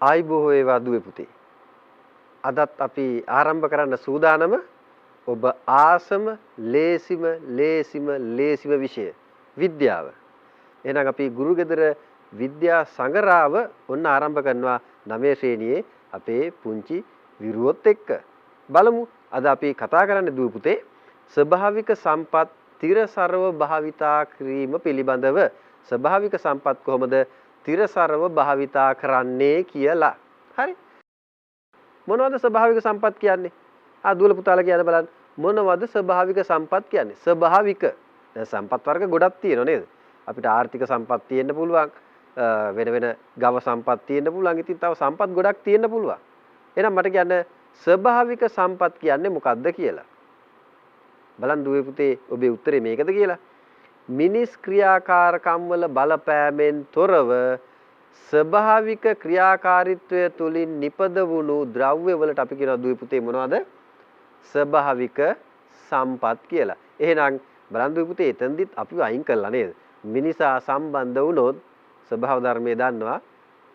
ආයිබෝ වේවා දුවේ පුතේ. අදත් අපි ආරම්භ කරන්න සූදානම ඔබ ආසම ලේසිම විෂය විද්‍යාව. එහෙනම් අපි ගුරුගෙදර විද්‍යා සංගරාව ඔන්න ආරම්භ කරනවා 9 ශ්‍රේණියේ අපේ පුංචි විරුවොත් එක්ක. බලමු අද අපි කතා කරන්නේ දුවේ පුතේ ස්වභාවික සම්පත් තිරසරව භාවිතා කිරීම පිළිබඳව. ස්වභාවික සම්පත් කොහොමද තිරසරව භාවිතා කරන්නේ කියලා. හරි. මොනවද ස්වභාවික සම්පත් කියන්නේ? දුවල පුතාලා කියන බලන්න මොනවද ස්වභාවික සම්පත් කියන්නේ? ස්වභාවික. දැන් සම්පත් වර්ග ගොඩක් තියෙනවා නේද? අපිට ආර්ථික සම්පත් තියෙන්න පුළුවන්. වෙන ගව සම්පත් තියෙන්න පුළුවන්. ඉතින් තව සම්පත් ගොඩක් තියෙන්න පුළුවන්. එහෙනම් මට කියන්න ස්වභාවික සම්පත් කියන්නේ මොකක්ද කියලා. බලන්න දුවේ පුතේ ඔබේ උත්තරේ මේකද කියලා. මිනිස් ක්‍රියාකාරකම් වල බලපෑමෙන් තොරව ස්වභාවික ක්‍රියාකාරීත්වය තුලින් නිපදවුණු ද්‍රව්‍ය වලට අපි කියනවා දුවේ පුතේ මොනවද? ස්වභාවික සම්පත් කියලා. එහෙනම් බලන්න දුවේ පුතේ එතෙන්දිත් අපි අයින් කළා නේද? මිනිසා සම්බන්ධ වුණොත් ස්වභාව ධර්මයේ දන්නවා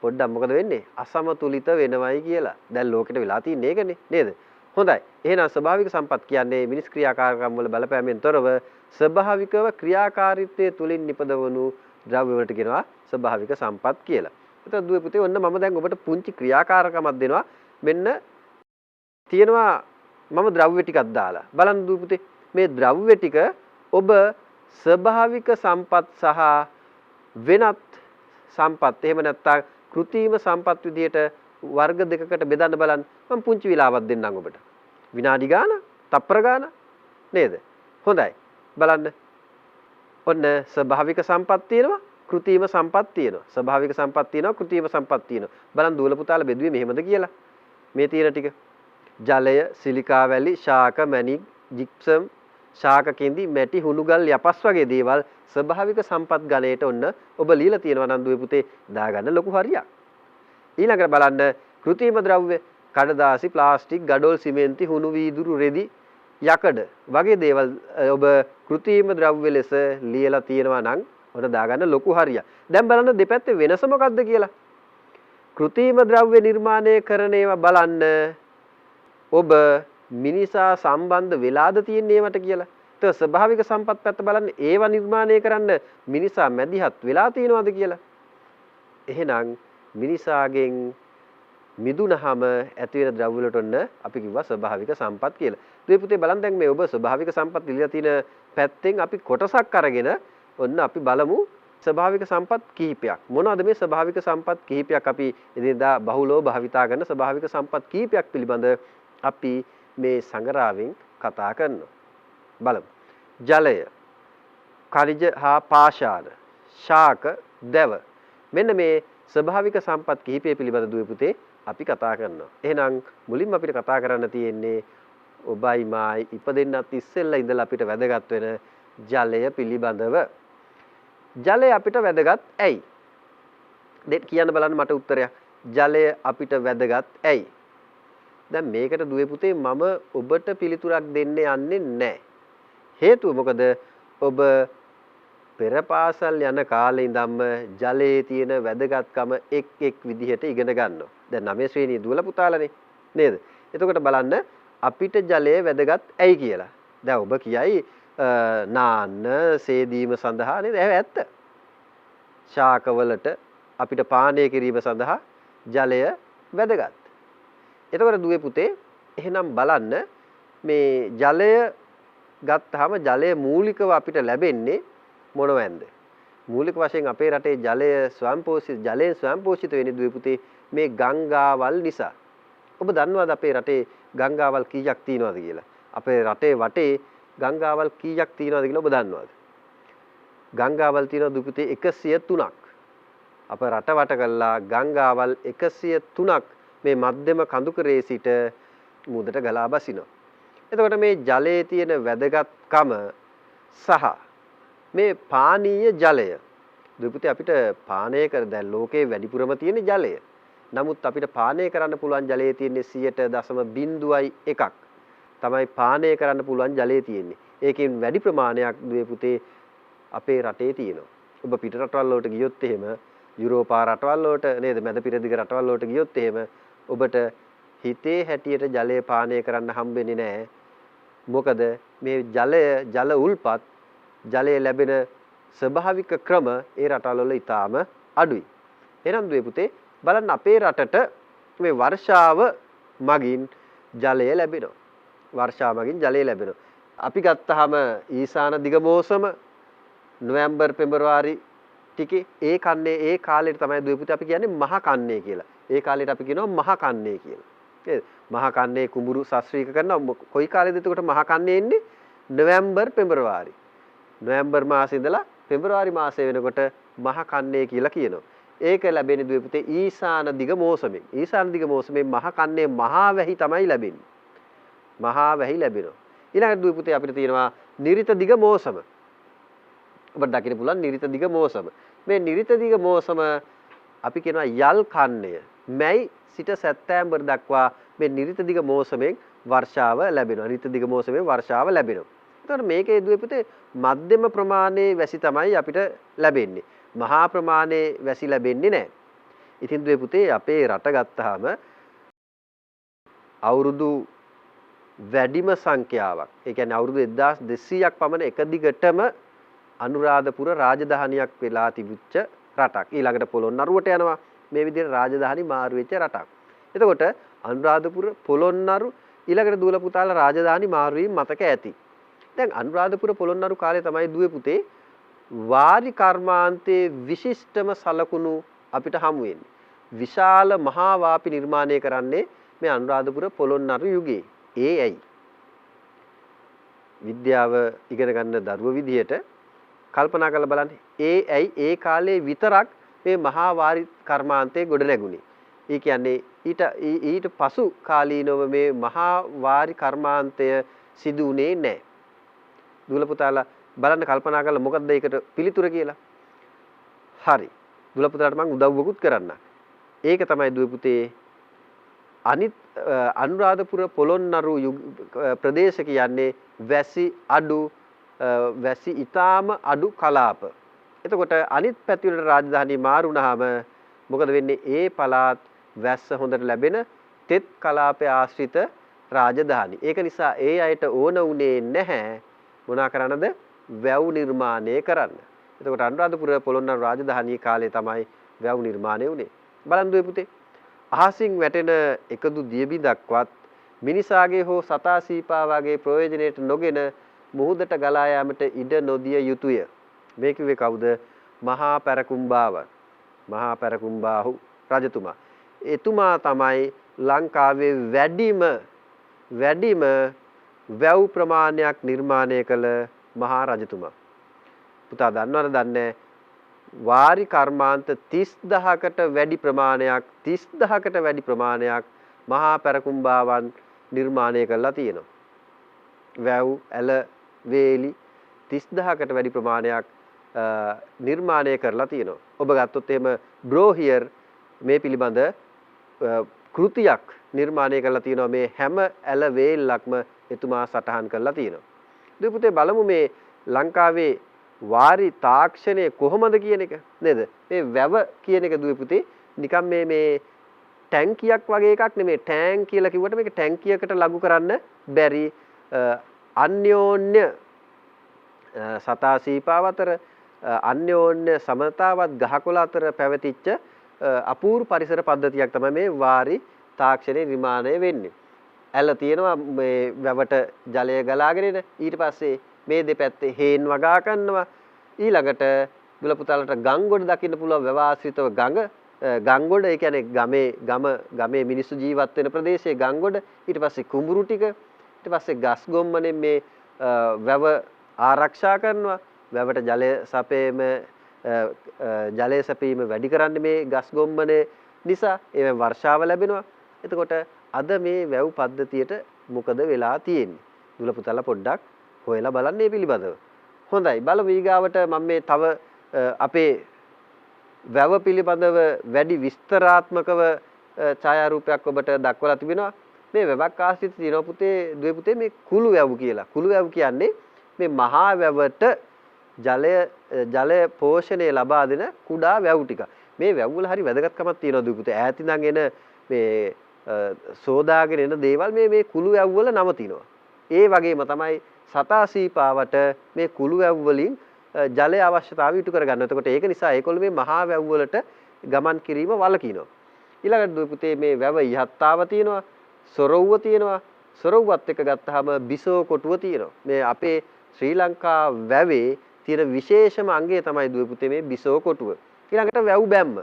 පොඩ්ඩක් මොකද වෙන්නේ? අසමතුලිත වෙනවයි කියලා. දැන් ලෝකෙට වෙලා තියෙන්නේ ඒකනේ නේද? හොඳයි. එහෙනම් ස්වභාවික සම්පත් කියන්නේ මිනිස් ක්‍රියාකාරකම් වල බලපෑමෙන් තොරව ස්වභාවිකව ක්‍රියාකාරීත්වයේ තුලින් නිපදවනු ද්‍රව්‍ය වලට කියනවා ස්වභාවික සම්පත් කියලා. එතකොට දුවේ පුතේ ඔන්න මම දැන් ඔබට පුංචි ක්‍රියාකාරකමක් දෙනවා. මෙන්න තියෙනවා මම ද්‍රව්‍ය ටිකක් දාලා. බලන්න දුවේ පුතේ මේ ද්‍රව්‍ය ටික ඔබ ස්වභාවික සම්පත් සහ වෙනත් සම්පත් එහෙම නැත්නම් කෘත්‍රිම සම්පත් විදියට වර්ග දෙකකට බෙදන්න බලන්න. මම පුංචි විලාවක් දෙන්නම් ඔබට. විනාඩි ගාන, තප්පර ගාන නේද? හොඳයි. බලන්න. ඔන්න ස්වභාවික සම්පත් තියෙනවා, කෘත්‍රිම සම්පත් තියෙනවා. ස්වභාවික සම්පත් තියෙනවා, කෘත්‍රිම සම්පත් තියෙනවා. බලන්න දුවල පුතාලා බෙදුවේ මෙහෙමද කියලා. මේ තියෙන ටික. ජලය, සිලිකා වැලි, ශාක, මැණික්, ජිප්සම්, ශාක කෙඳි, මැටි, හුණුගල්, යපස් වගේ දේවල් ස්වභාවික සම්පත් ගණයට ඔන්න ඔබ লীලා තියෙනවා නම් දුවේ පුතේ දාගන්න ලොකු හරියක්. ඊළඟට බලන්න කෘත්‍රිම ද්‍රව්‍ය කඩදාසි, ප්ලාස්ටික්, ගඩොල්, සිමෙන්ති, හුණු වීදුරු, රෙදි, යකඩ වගේ දේවල් ඔබ කෘත්‍රිම ද්‍රව්‍ය ලෙස ලියලා තියෙනවා නම් ඔන්න දාගන්න ලොකු හරියක්. දැන් බලන්න දෙපැත්තේ වෙනස මොකක්ද කියලා. කෘත්‍රිම ද්‍රව්‍ය නිර්මාණය කරන ඒවා බලන්න ඔබ මිනිසා සම්බන්ධ වෙලාද තියෙන්නේ ඒවට කියලා. ඒක ස්වභාවික සම්පත් පැත්ත බලන්න ඒවා නිර්මාණය කරන්න මිනිසා මැදිහත් වෙලා තියෙනවද කියලා. එහෙනම් මිනිසාගෙන් මිදුනහම ඇති වෙන ද්‍රව්‍ය වලට ඔන්න අපි කිව්වා ස්වභාවික සම්පත් කියලා. දුවේ පුතේ බලන්න දැන් මේ ඔබ ස්වභාවික සම්පත් ඉලිලා තියෙන පැත්තෙන් අපි කොටසක් අරගෙන ඔන්න අපි බලමු ස්වභාවික සම්පත් කිහිපයක්. මොනවද මේ ස්වභාවික සම්පත් කිහිපයක් අපි එදිනදා බහුලව භාවිතා කරන ස්වභාවික සම්පත් කිහිපයක් පිළිබඳ අපි මේ සංගරාවෙන් කතා කරනවා. බලමු. ජලය, khනිජ හා පාෂාණ, ශාක, දැව. මෙන්න මේ ස්වභාවික සම්පත් කිහිපය පිළිබඳ දුවේ පුතේ අපි කතා කරනවා. එහෙනම් මුලින්ම අපිට කතා කරන්න තියෙන්නේ ඔබයි මායි ඉපදෙන්නත් ඉස්සෙල්ලා ඉඳලා අපිට වැදගත් වෙන ජලය පිළිබඳව. ජලය අපිට වැදගත් ඇයි? දෙන්න කියන්න බලන්න මට උත්තරයක්. ජලය අපිට වැදගත් ඇයි? දැන් මේකට දුවේ පුතේ මම ඔබට පිළිතුරක් දෙන්න යන්නේ නැහැ. හේතුව මොකද? ඔබ පෙර පාසල් යන කාලේ ඉඳන්ම ජලයේ තියෙන වැදගත්කම එක් විදිහට ඉගෙන ගන්නවා. දැන් 9 ශ්‍රේණියේ දුවල පුතාලානේ නේද? එතකොට බලන්න අපිට ජලය වැදගත් ඇයි කියලා. දැන් ඔබ කියයි නාන්න, සේදීම සඳහා නේද? ඒක ඇත්ත. ශාකවලට අපිට පානය කිරීම සඳහා ජලය වැදගත්. එතකොට දුවේ පුතේ එහෙනම් බලන්න මේ ජලය ගත්තාම ජලය මූලිකව අපිට ලැබෙන්නේ මොනවෙන්ද? මූලික වශයෙන් අපේ රටේ ජලය ස්වයංපෝෂිත වෙන්නේ දුවේ පුතේ මේ ගංගාවල් නිසා. ඔබ දන්නවද අපේ රටේ ගංගාවල් කීයක් තියෙනවද කියලා? අපේ රටේ වටේ ගංගාවල් කීයක් තියෙනවද කියලා ඔබ දන්නවද? ගංගාවල් තියෙනවා දුවේ පුතේ 103ක්. අප රට වට කළා ගංගාවල් 103ක් මේ මධ්‍යම කඳුකරේ සිට මුහුදට ගලා බසිනවා. එතකොට මේ ජලයේ තියෙන වැදගත්කම සහ මේ පානීය ජලය දුපුතේ අපිට පානය කර දැන් ලෝකේ වැඩිපුරම තියෙන ජලය. නමුත් අපිට පානය කරන්න පුළුවන් ජලයේ තියෙන්නේ 0.01ක්. තමයි පානය කරන්න පුළුවන් ජලයේ තියෙන්නේ. ඒකෙන් වැඩි ප්‍රමාණයක් දුවේ පුතේ අපේ රටේ තියෙනවා. ඔබ පිට රටවල් වලට ගියොත් එහෙම යුරෝපා රටවල් වලට නේද මැද පෙරදිග රටවල් වලට ගියොත් එහෙම ඔබට හිතේ හැටියට ජලය පානය කරන්න හම්බෙන්නේ නැහැ. මොකද මේ ජල උල්පත් ජලය ලැබෙන ස්වභාවික ක්‍රම ඒ රටවල් වල ඉතාම අඩුයි. එහෙනම් දුවේ පුතේ බලන්න අපේ රටට මේ වර්ෂාව මගින් ජලය ලැබෙනවා. වර්ෂාව මගින් ජලය ලැබෙනවා. අපි ගත්තාම ඊසාන දිග මෝසම නොවැම්බර් පෙබරවාරි ටිකේ ඒ කාලෙට තමයි දුවේ පුතේ අපි කියන්නේ මහ කන්නේ කියලා. ඒ කාලෙට අපි කියනවා මහ කන්නේ කියලා. නේද? මහ කන්නේ කුඹුරු ශාස්ත්‍රීක කරනවා. කොයි කාලෙද එතකොට මහ කන්නේ එන්නේ? නොවැම්බර් පෙබරවාරි. නොවැම්බර් මාසේ ඉඳලා පෙබරවාරි මාසය වෙනකොට මහ කන්නේ කියලා කියනවා. ඒක ලැබෙන්නේ දුවේ පුතේ ඊසාන දිග මෝසමෙන්. ඊසාන දිග මෝසමෙන් මහ කන්නේ මහා වැහි තමයි ලැබෙන්නේ. මහා වැහි ලැබෙනවා. ඊළඟට දුවේ පුතේ අපිට තියෙනවා නිරිත දිග මෝසම. ඔබට දකින්න පුළුවන් නිරිත දිග මෝසම. මේ නිරිත දිග මෝසම අපි කියනවා යල් කන්නය. මැයි සිට සැප්තැම්බර් දක්වා මේ නිරිත දිග මෝසමෙන් වර්ෂාව ලැබෙනවා. නිරිත දිග මෝසමෙන් වර්ෂාව ලැබෙනවා. එතකොට මේකේ දුවේ පුතේ මධ්‍යම ප්‍රමාණයේ වැසි තමයි අපිට ලැබෙන්නේ. මහා ප්‍රමාණයේ වැසි ලැබෙන්නේ නැහැ. ඉතින් දුවේ පුතේ අපේ රට ගත්තාම අවුරුදු වැඩිම සංඛ්‍යාවක්. ඒ කියන්නේ අවුරුදු 1200ක් පමණ එක දිගටම අනුරාධපුර රාජධානියක් වෙලා තිබුච්ච රටක්. ඊළඟට පොළොන්නරුවට යනවා. මේ විදිහට රාජධානි මාරු වෙච්ච රටක්. එතකොට අනුරාධපුර පොළොන්නරු ඊළඟට දුවල පුතාලා රාජධානි මාරු වීම මතක ඇති. දැන් අනුරාධපුර පොළොන්නරු කාලේ තමයි දුවේ පුතේ වාරි කර්මාන්තයේ විශිෂ්ටම සලකුණු අපිට හමු වෙන්නේ. විශාල මහා වාපි නිර්මාණය කරන්නේ මේ අනුරාධපුර පොළොන්නරු යුගයේ. ඒ ඇයි? විද්‍යාව ඉගෙන ගන්න දරුවෝ විදිහට කල්පනා කරලා බලන්න. ඒ ඇයි ඒ කාලේ විතරක් මේ මහා වාරි කර්මාන්තයේ ගොඩ නැගුණේ. ඒ කියන්නේ ඊට පසු කාලීනව මේ මහා වාරි කර්මාන්තය සිදු වුණේ නැහැ. දුවල පුතාලා බලන්න කල්පනා කරලා මොකක්ද ඒකට පිළිතුර කියලා. හරි. දුවල පුතාලට මම උදව්වකුත් කරන්න. ඒක තමයි දුවේ පුතේ අනිත් අනුරාධපුර පොළොන්නරු ප්‍රදේශ කියන්නේ වැසි අඩු වැසි ඊටාම අඩු කලාප. එතකොට අනිත් පැති වලට රාජධානි මාරු වුණාම මොකද වෙන්නේ? ඒ පළාත් වැස්ස හොඳට ලැබෙන තෙත් කලාපයේ ආශ්‍රිත රාජධානි. ඒක නිසා ඒ අයට ඕන උනේ නැහැ මොනා කරන්නද? වැව් නිර්මාණය කරන්න. එතකොට අනුරාධපුර පොළොන්නරු රාජධානී කාලේ තමයි වැව් නිර්මාණය වුණේ. බලන්න දුවේ පුතේ. අහසින් වැටෙන එකදු දියබිඳක්වත් මිනිසාගේ හෝ සතා සීපා වගේ ප්‍රයෝජනයට නොගෙන මුහුදට ගලා යාමට ඉඩ නොදිය යුතුය. මේ කිව්වේ කවුද? මහා පැරකුම්බාව. මහා පැරකුම්බාහු රජතුමා. එතුමා තමයි ලංකාවේ වැඩිම වැව් ප්‍රමාණයක් නිර්මාණය කළ මහා රජතුමා. පුතා දන්නවද දන්නේ? වාරි කර්මාන්ත 30000කට වැඩි ප්‍රමාණයක් මහා පැරකුම්බාවන් නිර්මාණය කරලා තියෙනවා. වැව් ඇල වේලි 30000කට වැඩි ප්‍රමාණයක් නිර්මාණය කරලා තියෙනවා. ඔබ ගත්තොත් එහෙම බ්‍රෝහියර් මේ පිළිබඳ කෘතියක් නිර්මාණය කරලා තියෙනවා. මේ හැම ඇල වේල්ලක්ම එතුමා සටහන් කරලා තියෙනවා. දුවේ පුතේ බලමු මේ ලංකාවේ වාරි තාක්ෂණය කොහොමද කියන එක නේද? මේ වැව කියන එක දුවේ පුතේ නිකන් මේ ටැංකියක් වගේ එකක් නෙමෙයි. ටැංක් කියලා කිව්වට මේක ටැංකියකට ලඝු කරන්න බැරි අන්‍යෝන්‍ය සතා සීපාව අතර අන්‍යෝන්‍ය සමතාවත් ගහකොළ අතර පැවතිච්ච අපූර්ව පරිසර පද්ධතියක් තමයි මේ වාරි තාක්ෂණය නිර්මාණය වෙන්නේ. ඇල තියෙනවා මේ වැවට ජලය ගලාගෙන එන. ඊට පස්සේ මේ දෙපැත්තේ හේන් වගා කරනවා. ඊළඟට දුල පුතාලට ගංගොඩ දකින්න පුළුවන් වැවාශ්‍රිතව ගංගොඩ ඒ කියන්නේ ගමේ මිනිස්සු ජීවත් වෙන ප්‍රදේශයේ ගංගොඩ. ඊට පස්සේ කුඹුරු ටික. ඊට පස්සේ ගස් ගොම්මනේ මේ වැව ආරක්ෂා කරනවා. වැවට ජලය සැපීම වැඩි කරන්නේ මේ ගස් ගොම්මනේ නිසා ඒ වර්ෂාව ලැබෙනවා. එතකොට අද මේ වැව් පද්ධතියට මොකද වෙලා තියෙන්නේ? දුල පුතාලා පොඩ්ඩක් හොයලා බලන්න මේ පිළිබඳව. හොඳයි බලමු ඊගාවට මම මේ තව අපේ වැව පිළිබඳව වැඩි විස්තරාත්මකව ඡායාරූපයක් ඔබට දක්වලා තිබෙනවා. මේ වැවක් ආශ්‍රිත තියෙනවා පුතේ දුවේ පුතේ මේ කුළු වැව් කියලා. කුළු වැව් කියන්නේ මේ මහා වැවට ජලය පෝෂණය ලබා දෙන කුඩා වැව් ටික. මේ වැව් වල හරි වැදගත්කමක් තියෙනවා දුව පුතේ. ඈත ඉඳන් එන මේ සෝදාගෙන එන දේවල් මේ කුළු වැව් වල නවතිනවා. ඒ වගේම තමයි සතා සීපාවට මේ කුළු වැව් වලින් ජලයේ අවශ්‍යතාවය ඉටු කරගන්න. එතකොට ඒක නිසා ඒකොල්ල මේ මහා වැව් වලට ගමන් කිරීම වළකිනවා. ඊළඟට දුව පුතේ මේ වැව ඉහත්තාව තියෙනවා, සොරව්ව තියෙනවා. සොරව්වත් එක්ක ගත්තාම බිසෝ කොටුව තියෙනවා. මේ අපේ ශ්‍රී ලංකා වැවේ තියෙන විශේෂම අංගය තමයි දුව පුතේ මේ බිසෝ කොටුව. ඊළඟට වැව් බැම්ම.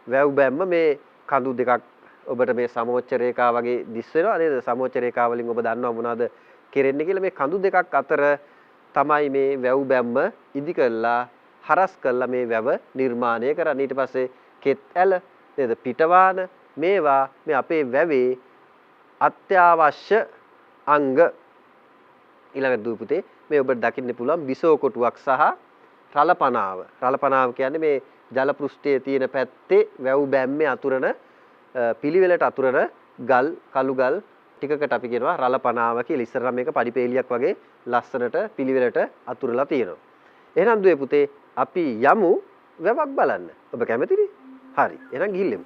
වැව් බැම්ම මේ කඳු දෙකක් ඔබට මේ සමෝච්ච රේඛා වගේ දිස් වෙනවා නේද? සමෝච්ච රේඛා වලින් ඔබ දන්නවා මොනවද කෙරෙන්නේ කියලා. මේ කඳු දෙකක් අතර තමයි මේ වැව් බැම්ම ඉදි කරලා හරස් කරලා මේ වැව නිර්මාණය කරන්නේ. ඊට පස්සේ කෙත් ඇල නේද? පිටවාන මේවා මේ අපේ වැවේ අත්‍යවශ්‍ය අංග. ඊළඟ දුව පුතේ මේ ඔබට දකින්න පුළුවන් බිසෝ කොටුවක් සහ රළපනාව. රළපනාව කියන්නේ මේ ජල පෘෂ්ඨයේ තියෙන පැත්තේ වැව් බැම්මේ අතුරන පිළිවෙලට අතුරන ගල් කළු ගල් ටිකකට අපි කියනවා රළපනාව කියලා. ඉස්සරහා මේක පඩිපේලියක් වගේ ලස්සනට පිළිවෙලට අතුරලා තියෙනවා. එහෙනම් දුවේ පුතේ අපි යමු වැවක් බලන්න. ඔබ කැමතිද? හරි. එහෙනම් ගිහිල්ලෙමු.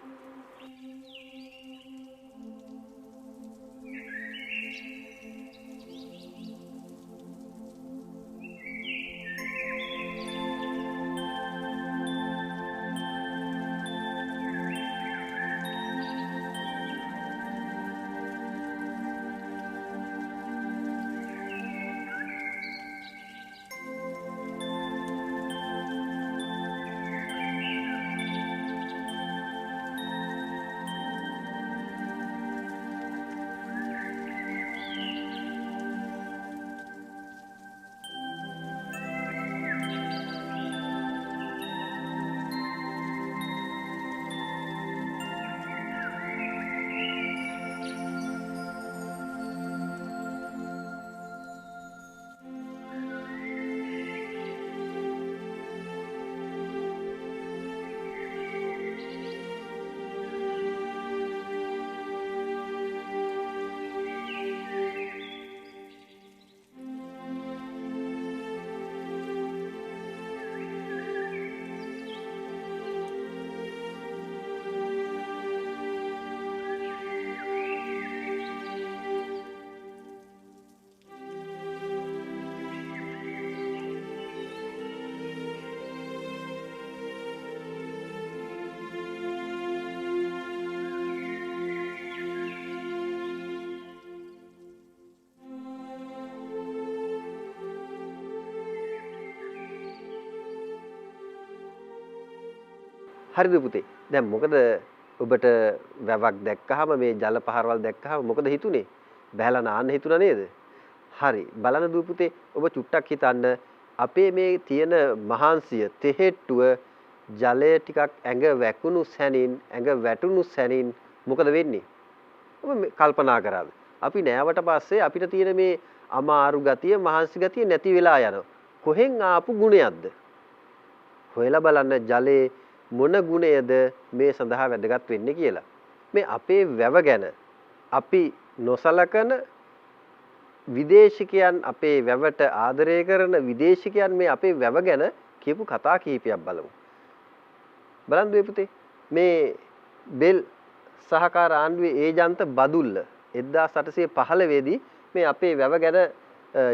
හරිද පුතේ? දැන් මොකද ඔබට වැවක් දැක්කහම මේ ජල පහරවල් දැක්කහම මොකද හිතුනේ? බහැලා නාන්න හිතුණා නේද? හරි. බලන්න දුව පුතේ ඔබ චුට්ටක් හිතන්න අපේ මේ තියෙන මහාංශය තෙහෙට්ටුව ජලය ටිකක් ඇඟ වැකුණු සැනින් ඇඟ වැටුණු සැනින් මොකද වෙන්නේ? ඔබ කල්පනා කරාද? අපි නෑවට පස්සේ අපිට තියෙන මේ අමාරු ගතිය මහාංශ ගතිය නැති වෙලා යනවා. කොහෙන් ආපු ගුණයක්ද? හොයලා බලන්න ජලයේ මොන ගුණයද මේ සඳහා වැදගත් වෙන්නේ කියලා. මේ අපේ වැව ගැන අපි නොසලකන විදේශිකයන් අපේ වැවට ආදරය කරන විදේශිකයන් මේ අපේ වැව ගැන කියපු කතා කීපයක් බලමු. බලන්න දුවේ පුතේ මේ බෙල් සහකාර ආණ්ඩුවේ ඒජන්ත බදුල්ල 1815 දී මේ අපේ වැව ගැන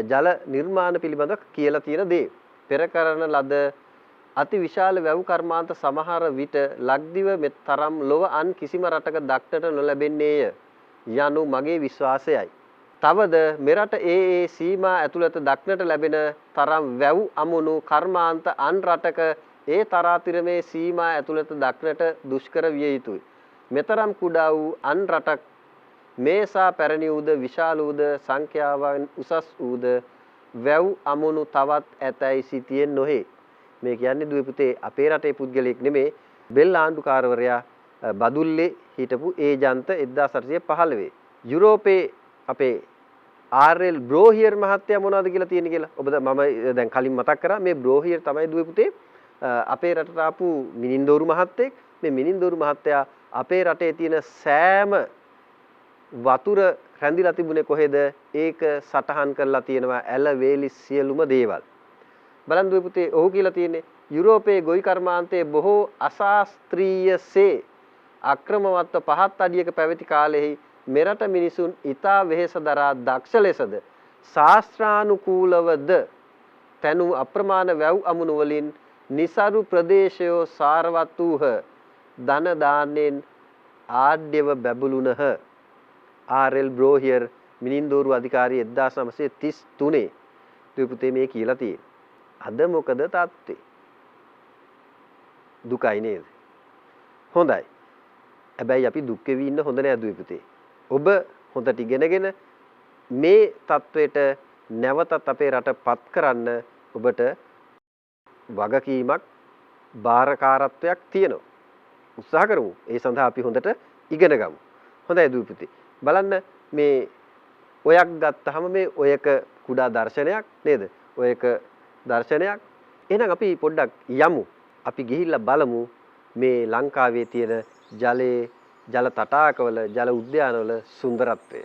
ජල නිර්මාණ පිළිබඳව කියලා තියෙන දේ. පෙර කරන ලද අති විශාල වැව් කර්මාන්ත සමහර විට ලක්දිව මෙත් තරම් ලොව අන් කිසිම රටක දක්නට නොලැබෙන්නේය යනු මගේ විශ්වාසයයි. තවද මෙරට ඒ සීමා ඇතුළත දක්නට ලැබෙන තරම් වැව් අමුණු කර්මාන්ත අන් රටක ඒ තරාතිරමේ සීමා ඇතුළත දක්නට දුෂ්කර විය යුතුය. මෙතරම් කුඩා වූ අන් රටක් මේසා පැරණි වූද විශාල වූද සංඛ්‍යාවෙන් උසස් වූද වැව් අමුණු තවත් ඇතැයි සිටියේ නොහේ. මේ කියන්නේ දුවේ පුතේ අපේ රටේ පුද්ගලයෙක් නෙමේ බෙල් ආණ්ඩුකාරවරයා බදුල්ලේ හිටපු ඒජන්ත 1815 යුරෝපේ අපේ ආර්.එල්. බ්‍රෝහියර් මහත්තයා මොනවද කියලා තියෙන්නේ කියලා ඔබ මම දැන් කලින් මතක් කරා මේ බ්‍රෝහියර් තමයි දුවේ පුතේ අපේ රටට ආපු මිනින්දෝරු මහත්තයෙක්. මේ මිනින්දෝරු මහත්තයා අපේ රටේ තියෙන සෑම වතුර රැඳිලා තිබුණේ කොහෙද? ඒක සටහන් කරලා තියෙනවා ඇල වේලි සියලුම දේවල්. බලන්න දුවේ පුතේ ඔහු කියලා තියෙන්නේ යුරෝපයේ ගොවි කර්මාන්තයේ බොහෝ අශාස්ත්‍රීයසේ අක්‍රමවත්ව පහත් අඩියක පැවති කාලෙහි මෙරට මිනිසුන් ඊතා වෙහෙස දරා දක්ෂ ලෙසද ශාස්ත්‍රානුකූලවද තනු අප්‍රමාණ වැව් අමුණු වලින් නිසරු ප්‍රදේශයෝ සාරවත් වූහ. ධන දාන්නෙන් ආඩ්‍යව බැබළුණහ. ආර්.එල්. බ්‍රෝහියර් මිනින්දෝරු අධිකාරී 1933 දුපුතේ මේ කියලා තියෙන්නේ. අද මොකද තාත්තේ? දුකයි නේද? හොඳයි. හැබැයි අපි දුක් වෙවි ඉන්න හොඳ නෑ දුපුතේ. ඔබ හොඳට ඉගෙනගෙන මේ தത്വෙට නැවතත් අපේ රට පත් කරන්න ඔබට වගකීමක් බාරකාරත්වයක් තියෙනවා. උත්සාහ කරමු. ඒ සඳහා අපි හොඳට ඉගෙන ගමු. හොඳයි දුපුතේ. බලන්න මේ ඔයක් ගත්තාම මේ ඔයක කුඩා දර්ශනයක් නේද? ඔයක දර්ශනයක්. එහෙනම් අපි පොඩ්ඩක් යමු. අපි ගිහිල්ලා බලමු මේ ලංකාවේ තියෙන ජලයේ ජල තටාකවල ජල උද්‍යානවල සුන්දරත්වය.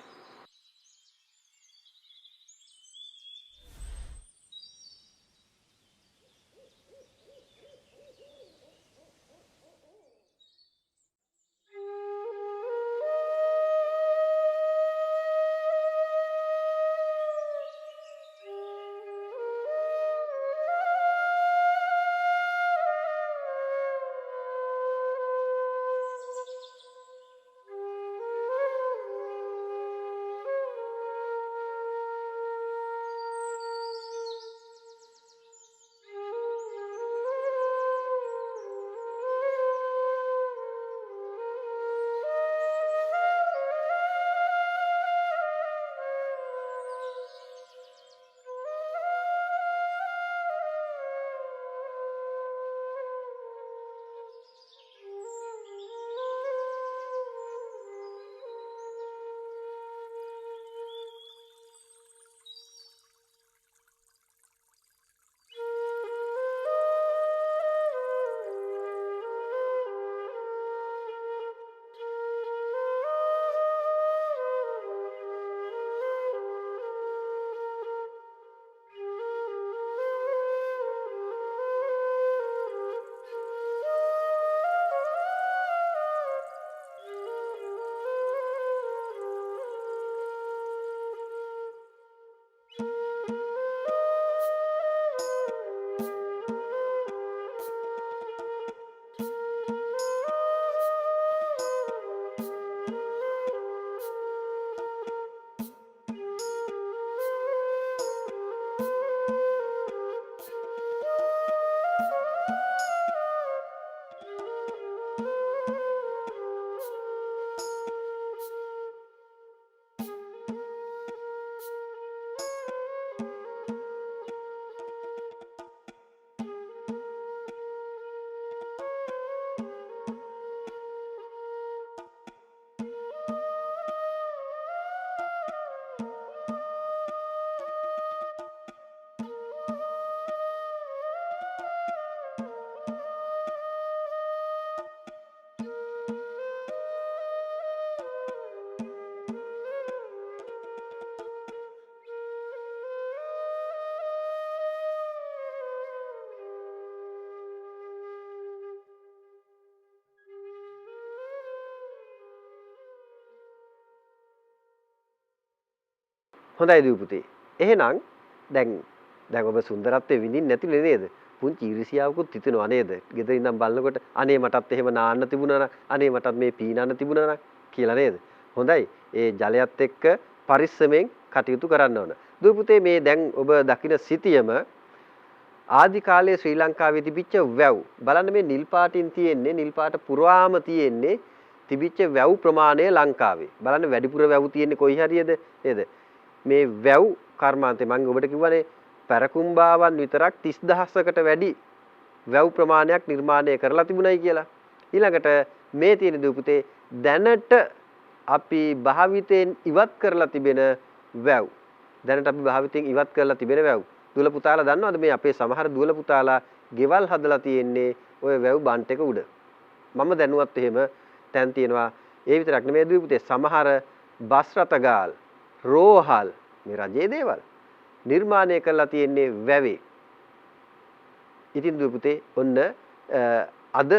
හොඳයි දූපුතේ. එහෙනම් දැන් ඔබ සුන්දරත්වයේ විඳින්න නැතිනේ නේද? පුංචි ඊර්ෂියාවකුත් හිතෙනවා නේද? ගෙදර ඉඳන් බලනකොට අනේ මටත් එහෙම නාන්න තිබුණා නම් අනේ මටත් මේ පීනන්න තිබුණා නම් කියලා නේද? හොඳයි. ඒ ජලයත් එක්ක පරිස්සමෙන් කටයුතු කරන්න ඕන. දූපුතේ මේ දැන් ඔබ දකින සිටියම ආදි කාලයේ ශ්‍රී ලංකාවේ තිබිච්ච වැව්. බලන්න මේ නිල් පාටින් තියෙන්නේ නිල් පාට පුරාම තියෙන්නේ තිබිච්ච වැව් ප්‍රමාණය ලංකාවේ. බලන්න වැඩිපුර වැව් තියෙන්නේ කොයි හරියද නේද? මේ වැව් කර්මාන්තේ මම ඔබට කිව්වනේ පැරකුම්බාවන් විතරක් 30000කට වැඩි වැව් ප්‍රමාණයක් නිර්මාණය කරලා තිබුණයි කියලා. ඊළඟට මේ තියෙන දූපුතේ දැනට අපි භාවිතයෙන් ඉවත් කරලා තිබෙන වැව්. දැනට අපි භාවිතයෙන් ඉවත් කරලා තිබෙන වැව්. දුවල පුතාලා දන්නවද මේ අපේ සමහර දුවල පුතාලා ගෙවල් හදලා තියෙන්නේ ওই වැව් බන්ට් එක උඩ. මම දැනුවත් එහෙම තැන් තියෙනවා. ඒ විතරක් නෙමෙයි දූපුතේ සමහර බස් රථගාල් රෝහල් මේ රජයේ දේවල් නිර්මාණය කරලා තියෙන්නේ වැවේ. ඉතින් දුව පුතේ ඔන්න අද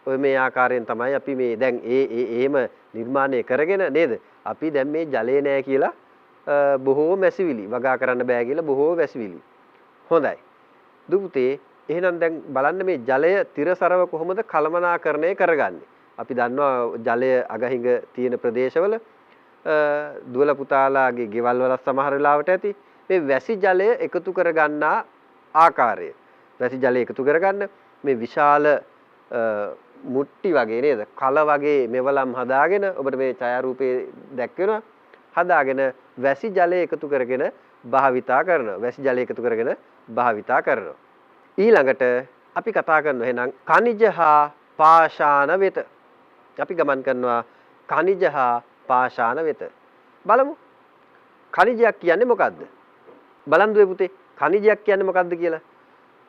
ඔය මේ ආකාරයෙන් තමයි අපි මේ දැන් එහෙම නිර්මාණය කරගෙන නේද? අපි දැන් මේ ජලය නැහැ කියලා බොහෝ මැසිවිලි වගා කරන්න බෑ කියලා බොහෝ වැසිවිලි. හොඳයි. දුව පුතේ එහෙනම් දැන් බලන්න මේ ජලය තිරසරව කොහොමද කළමනාකරණය කරගන්නේ? අපි දන්නවා ජලය අගහිඟ තියෙන ප්‍රදේශවල දුවල පුතාලාගේ ගෙවල් වල සමහර වෙලාවට ඇති මේ වැසි ජලය එකතු කරගන්නා ආකාරය. වැසි ජලය එකතු කරගන්න මේ විශාල මුට්ටි වගේ නේද? කල වගේ මෙවලම් හදාගෙන ඔබට මේ ඡායාරූපේ දැක්වෙනවා. හදාගෙන වැසි ජලය එකතු කරගෙන භාවිතා කරනවා. වැසි ජලය එකතු කරගෙන භාවිතා කරනවා. ඊළඟට අපි කතා කරනවා එහෙනම් ඛනිජ හා පාෂාණ වෙත. අපි ගමන් කරනවා ඛනිජ හා පාෂාණ වෙත. බලමු. ඛනිජයක් කියන්නේ මොකද්ද? බලන් දුවේ පුතේ. ඛනිජයක් කියන්නේ මොකද්ද කියලා?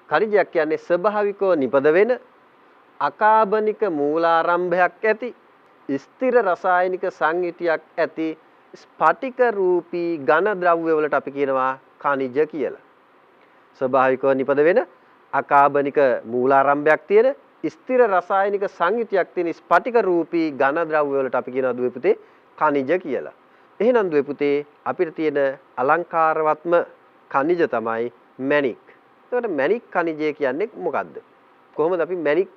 ඛනිජයක් කියන්නේ ස්වභාවිකව නිපද වෙන අකාබනික මූලාරම්භයක් ඇති ස්ථිර රසායනික සංයුතියක් ඇති ස්ඵටික රූපී ඝන ද්‍රව්‍ය වලට අපි කියනවා ඛනිජ කියලා. ස්වභාවිකව නිපද වෙන අකාබනික මූලාරම්භයක් තියෙන ස්ථිර රසායනික සංයුතියක් තියෙන ස්ඵටික රූපී ඝන ද්‍රව්‍ය වලට අපි කියනවා දුවේ පුතේ ඛනිජ කියලා. එහෙනම් දුවේ පුතේ අපිට තියෙන අලංකාරවත්ම ඛනිජ තමයි මැණික්. එතකොට මැණික් ඛනිජය කියන්නේ මොකද්ද? කොහොමද අපි මැණික්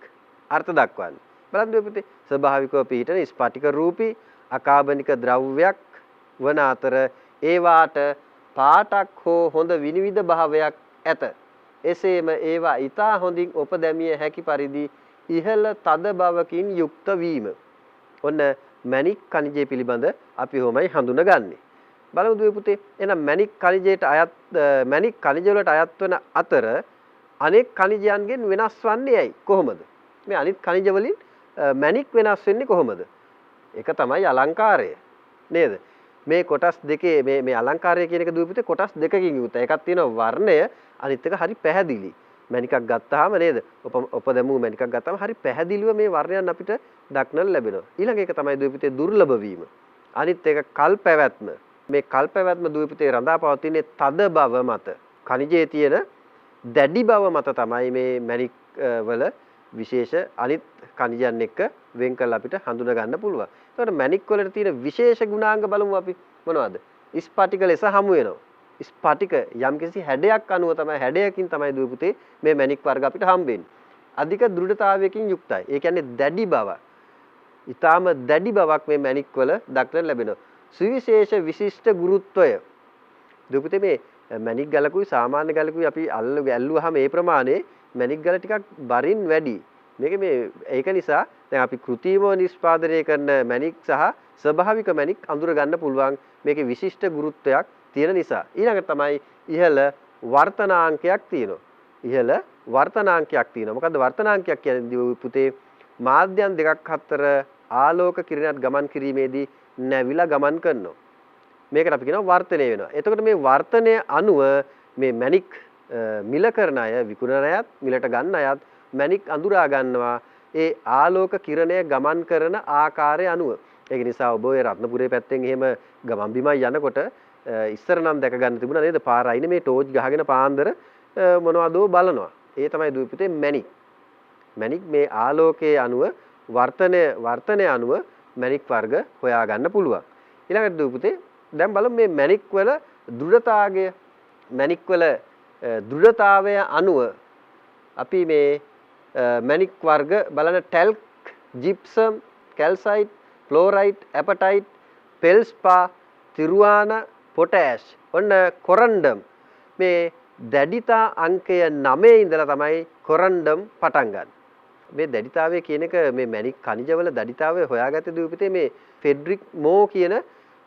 අර්ථ දක්වන්නේ? බලන්න දුවේ පුතේ ස්වභාවිකව පිහිටන ස්ඵටික රූපී අකාබනික ද්‍රව්‍යයක් වන අතර ඒවාට පාටක් හෝ හොඳ විනිවිද භාවයක් ඇත. එසේම ඒවා ඊතා හොඳින් උපදැමිය හැකි පරිදි ඉහළ තද බවකින් යුක්ත වීම. ඔන්න මැණික් ඛනිජය පිළිබඳ අපි කොහොමයි හඳුනගන්නේ. බලමු දුවේ පුතේ. එහෙනම් මැණික් ඛනිජයට අයත් මැණික් ඛනිජ වලට අයත් වන අතර අනෙක් ඛනිජයන්ගෙන් වෙනස් වන්නේ ඇයි? කොහොමද? මේ අනිත් ඛනිජ වලින් මැණික් වෙනස් වෙන්නේ කොහොමද? ඒක තමයි අලංකාරය. නේද? මේ කොටස් දෙකේ මේ අලංකාරය කියන එක දුවේ පුතේ කොටස් දෙකකින් යුක්තයි. එකක් තියෙනවා වර්ණය, අනිත් එක හරි පැහැදිලි. මැණිකක් ගත්තාම නේද? උපදමු මැණිකක් ගත්තාම හරි පැහැදිලිව මේ වර්ණයන් අපිට දක්නට ලැබෙනවා. ඊළඟ එක තමයි දුවේ පුතේ දුර්ලභ වීම. අනිත් එක කල් පැවැත්ම. මේ කල් පැවැත්ම දුවේ පුතේ රඳා පවතින්නේ තද බව මත. ඛනිජයේ තියෙන දැඩි බව මත තමයි මේ මැණික් වල විශේෂ අනිත් ඛනිජයන් එක්ක වෙන් කරලා අපිට හඳුනා ගන්න පුළුවන්. ඒකට මැණික් වලට තියෙන විශේෂ ගුණාංග බලමු අපි මොනවද? ස්ඵටික ලෙස හමු වෙනවා. ස්ඵටික යම්කිසි හැඩයක් අනුව තමයි හැඩයකින් තමයි දුවේ පුතේ මේ මැණික් වර්ග අපිට හම්බෙන්නේ. අධික දෘಢතාවයකින් යුක්තයි. ඒ කියන්නේ දැඩි බව. ඊටාම දැඩි බවක් මේ මැණික් වල දක්නට ලැබෙනවා. සුවිශේෂ විශිෂ්ට ගුරුත්වය. දුවේ පුතේ මේ මැණික් ගලකුයි සාමාන්‍ය ගලකුයි අපි ඇල්ලුවාම මේ ප්‍රමාණය මැණික් ගල ටිකක් බරින් වැඩි. මේක මේ ඒක නිසා දැන් අපි කෘත්‍රිමව නිෂ්පාදනය කරන මැණික් සහ ස්වභාවික මැණික් අඳුර ගන්න පුළුවන් මේකේ විශිෂ්ට ගුරුත්වයක් තියෙන නිසා. ඊළඟට තමයි ඉහළ වර්තනාංකයක් තියෙනවා. ඉහළ වර්තනාංකයක් තියෙනවා. මොකද්ද වර්තනාංකයක් කියන්නේ පුතේ? මාධ්‍යයන් දෙකක් අතර ආලෝක කිරණයක් ගමන් කිරීමේදී නැවිලා ගමන් කරනවා. මේකට අපි කියනවා වර්තනය වෙනවා. එතකොට මේ වර්තනය අනුව මේ මැණික් මිල කරන අය විකුණන අයත් මිලට ගන්න අයත් මැණික් අඳුරා ගන්නවා ඒ ආලෝක කිරණය ගමන් කරන ආකාරය අනුව. ඒක නිසා ඔබ ඔය රත්නපුරේ පැත්තෙන් එහෙම ගමන් බිමන් යනකොට ඉස්සර නම් දැක ගන්න තිබුණා නේද? පාර අයිනේ මේ ටෝච් ගහගෙන පාන්දර මොනවදෝ බලනවා. ඒ තමයි දුවේ පුතේ මැණික්. මැණික් මේ ආලෝකයේ අනුව වර්තනය අනුව මැණික් වර්ග හොයා ගන්න පුළුවන්. ඊළඟට දුවේ පුතේ දැන් බලමු මේ මැණික් වල දෘಢතාවය මැණික් වල දෘಢතාවය අනුව අපි මේ මැණික් වර්ග බලන ටැල්ක්, ජිප්සම්, කැල්සයිට්, ෆ්ලෝරයිට්, ඇපටයිට්, පෙල්ස්පා, තිරුවාන, පොටෑෂ්, ඔන්න කොරන්ඩම් මේ දැඩිතා අංකය 9 ඉඳලා තමයි කොරන්ඩම් පටන් ගන්න. මේ දැඩිතාවය කියන එක මේ මැණික් ඛනිජවල දැඩිතාවය හොයාගත්තේ දුවේ පුතේ මේ ෆෙඩරික් මෝ කියන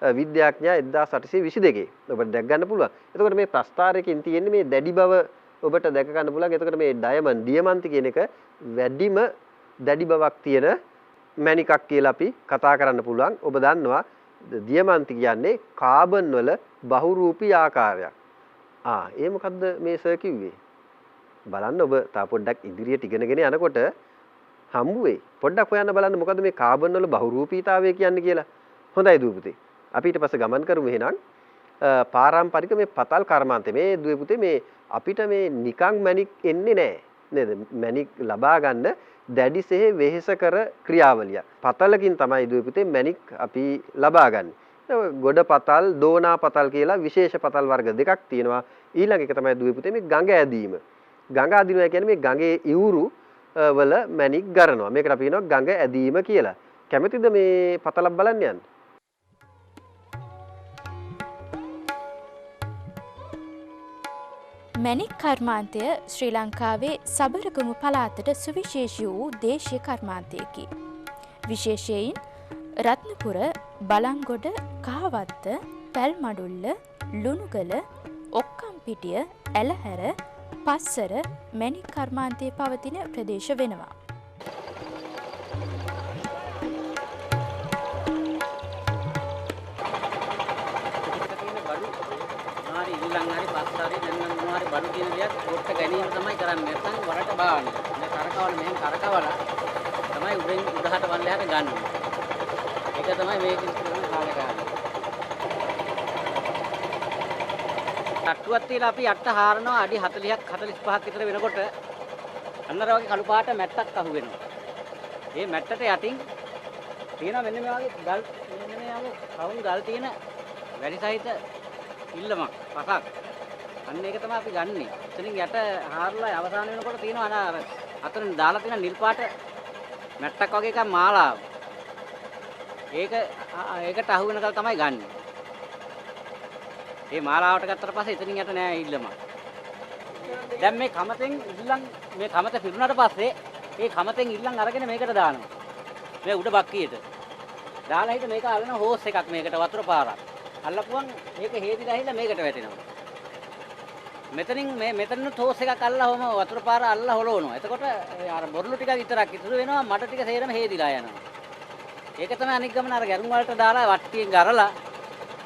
විද්‍යාඥයා 1822. ඔබට දැක් ගන්න පුළුවන්. එතකොට මේ ප්‍රස්ථාරයකින් තියෙන්නේ මේ දැඩි බව ඔබට දැක ගන්න පුළුවන්. එතකොට මේ ඩයමන්ඩ් කියන එක වැඩිම දැඩි බවක් තියෙන මැණිකක් කියලා අපි කතා කරන්න පුළුවන්. ඔබ දන්නවා දියමන්ති කියන්නේ කාබන් වල බහුරූපී ආකාරයක්. ඒ මොකද්ද මේ සර් කිව්වේ? බලන්න ඔබ තා පොඩ්ඩක් ඉදිරියට ඉගෙනගෙන යනකොට හම්බ වෙයි. පොඩ්ඩක් හොයන්න බලන්න මොකද්ද මේ කාබන් වල බහුරූපීතාවය කියන්නේ කියලා. හොඳයි දුවේ පුතේ. අපි ඊට පස්සේ ගමන් කරමු එහෙනම්. පාරම්පරික මේ පතල් කර්මාන්තේ මේ දුවේ පුතේ මේ අපිට මේ නිකං මැණික් එන්නේ නැහැ. නේද? මැණික් ලබා ගන්න දැඩිසේ වෙහෙස කර ක්‍රියාවලිය. පතලකින් තමයි දුවේ පුතේ මැණික් අපි ලබා ගන්න. ගොඩ පතල්, දෝනා පතල් කියලා විශේෂ පතල් වර්ග දෙකක් තියෙනවා. ඊළඟ එක තමයි දුවේ පුතේ මේ ගඟ ඇදීම. ගඟ අදිනවා කියන්නේ මේ ගඟේ ඉවුරු වල මැණික් ගරනවා. මේකට අපි කියනවා ගඟ ඇදීම කියලා. කැමතිද මේ පතලක් බලන්න යන්න? මැණික් කර්මාන්තය ශ්‍රී ලංකාවේ සබරගමු පළාතට සුවිශේෂී වූ දේශීය කර්මාන්තයකි. විශේෂයෙන් රත්නපුර, බලංගොඩ, කහවත්ත, පැල්මඩුල්ල, ලුණුගල, ඔක්කම්පිටිය, ඇලහැර, පස්සර මැණික් කර්මාන්තයේ පවතින ප්‍රදේශ වෙනවා. බඩු කියන දේක් පොට්ට ගැනීම තමයි කරන්නේ. නැත්නම් වරට බාවන්න. මේ කරකවල මෙහෙන් කරකවලා තමයි උඩින් උඩහට වල්ලයට ගන්න. ඒක තමයි මේකේ කරන කාලය ගන්න. අට්ටුවක් තියලා අපි අට්ට හාරනවා අඩි 40ක් 45ක් විතර වෙනකොට අන්නර වගේ කළු පාට මැට්ටක් අහු වෙනවා. මේ මැට්ටට යටින් තියෙනවා මෙන්න මේ වගේ ගල් මෙන්න මේ වගේ කවුන් ගල් තියෙන වැඩි සහිත ඉල්ලමක් පසක්. අන්න ඒක තමයි අපි ගන්නෙ. එතනින් යට හාරලා අවසාන වෙනකොට තියෙනවා අර අතරින් දාලා තියෙන නිල් පාට මැට්ටක් වගේ එකක් මාලාව. ඒකට අහු වෙනකල් තමයි ගන්නෙ. මේ මාලාවට ගත්තට පස්සේ එතනින් යට නෑ ඉල්ලම. දැන් මේ කමතෙන් ඉල්ලන් මේ කමත පිරුණාට පස්සේ මේ කමතෙන් ඉල්ලන් අරගෙන මේකට දානවා. මේ උඩ බක්කියට. දාලා හිට මේක අල්ලන හෝස් එකක් මේකට වතුර පාරක්. අල්ලපුවන් මේක හේදිලා ඇහිලා මේකට වැටෙනවා. මෙතනින් මෙතන තෝස් එකක් අල්ලලා වම වතුර පාර අල්ලලා හොලවනවා. එතකොට අර බොරළු ටික විතරක් ඉතුරු වෙනවා. මඩ ටික සේරම හේදිලා යනවා. ඒක තමයි අනික් ගමන අර ගැරුම් වලට දාලා වට්ටියෙන් ගරලා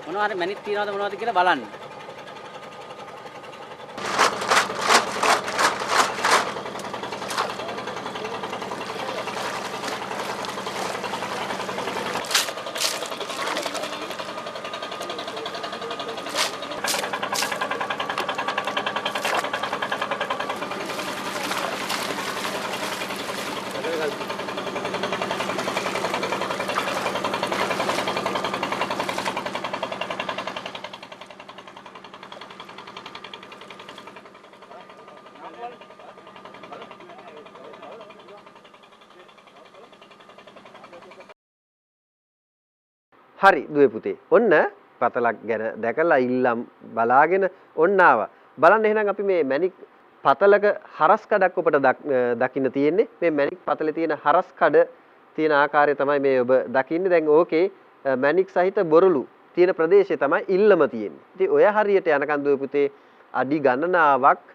මොනවා හරි මැණික් තියනවද මොනවද කියලා බලන්න. හරි දුවේ පුතේ. ඔන්න පතලක් ගැන දැකලා ඉල්ලම් බලාගෙන ඔන්න ආවා. බලන්න එහෙනම් අපි මේ මැණික් පතලක හරස් කඩක් ඔබට දකින්න තියෙන්නේ. මේ මැණික් පතලේ තියෙන හරස් කඩ තියෙන ආකාරය තමයි මේ ඔබ දකින්නේ. දැන් ඕකේ මැණික් සහිත බොරළු තියෙන ප්‍රදේශය තමයි ඉල්ලම තියෙන්නේ. ඉතින් ඔය හරියට යනකන් දුවේ පුතේ අඩි ගණනාවක්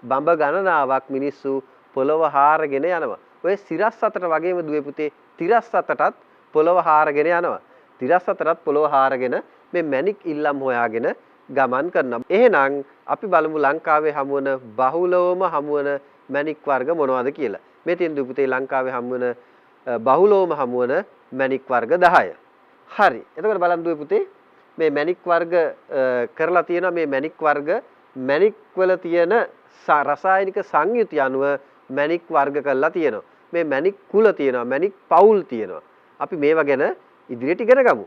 බඹ ගණනාවක් මිනිස්සු පොළව හාරගෙන යනවා. ඔය සිරස් අතට වගේම දුවේ පුතේ තිරස් අතටත් පොළව හාරගෙන යනවා. තිරස් අතරත් පොළොව හාරගෙන මේ මැණික් ඉල්ලම් හොයාගෙන ගමන් කරනවා. එහෙනම් අපි බලමු ලංකාවේ හමුවන බහුලවම හමුවන මැණික් වර්ග මොනවද කියලා. මේ තියෙන දුපුතේ ලංකාවේ හමුවන බහුලවම හමුවන මැණික් වර්ග 10. හරි. එතකොට බලන්න දුපුතේ මේ මැණික් වර්ග කරලා තියෙනවා මේ මැණික් වර්ග මැණික් වල තියෙන රසායනික සංයුති අනුව මැණික් වර්ග කරලා තියෙනවා. මේ මැණික් කුල තියෙනවා මැණික් පවුල් තියෙනවා. අපි මේවා ගැන ඉදිරියට ඉගෙන ගමු.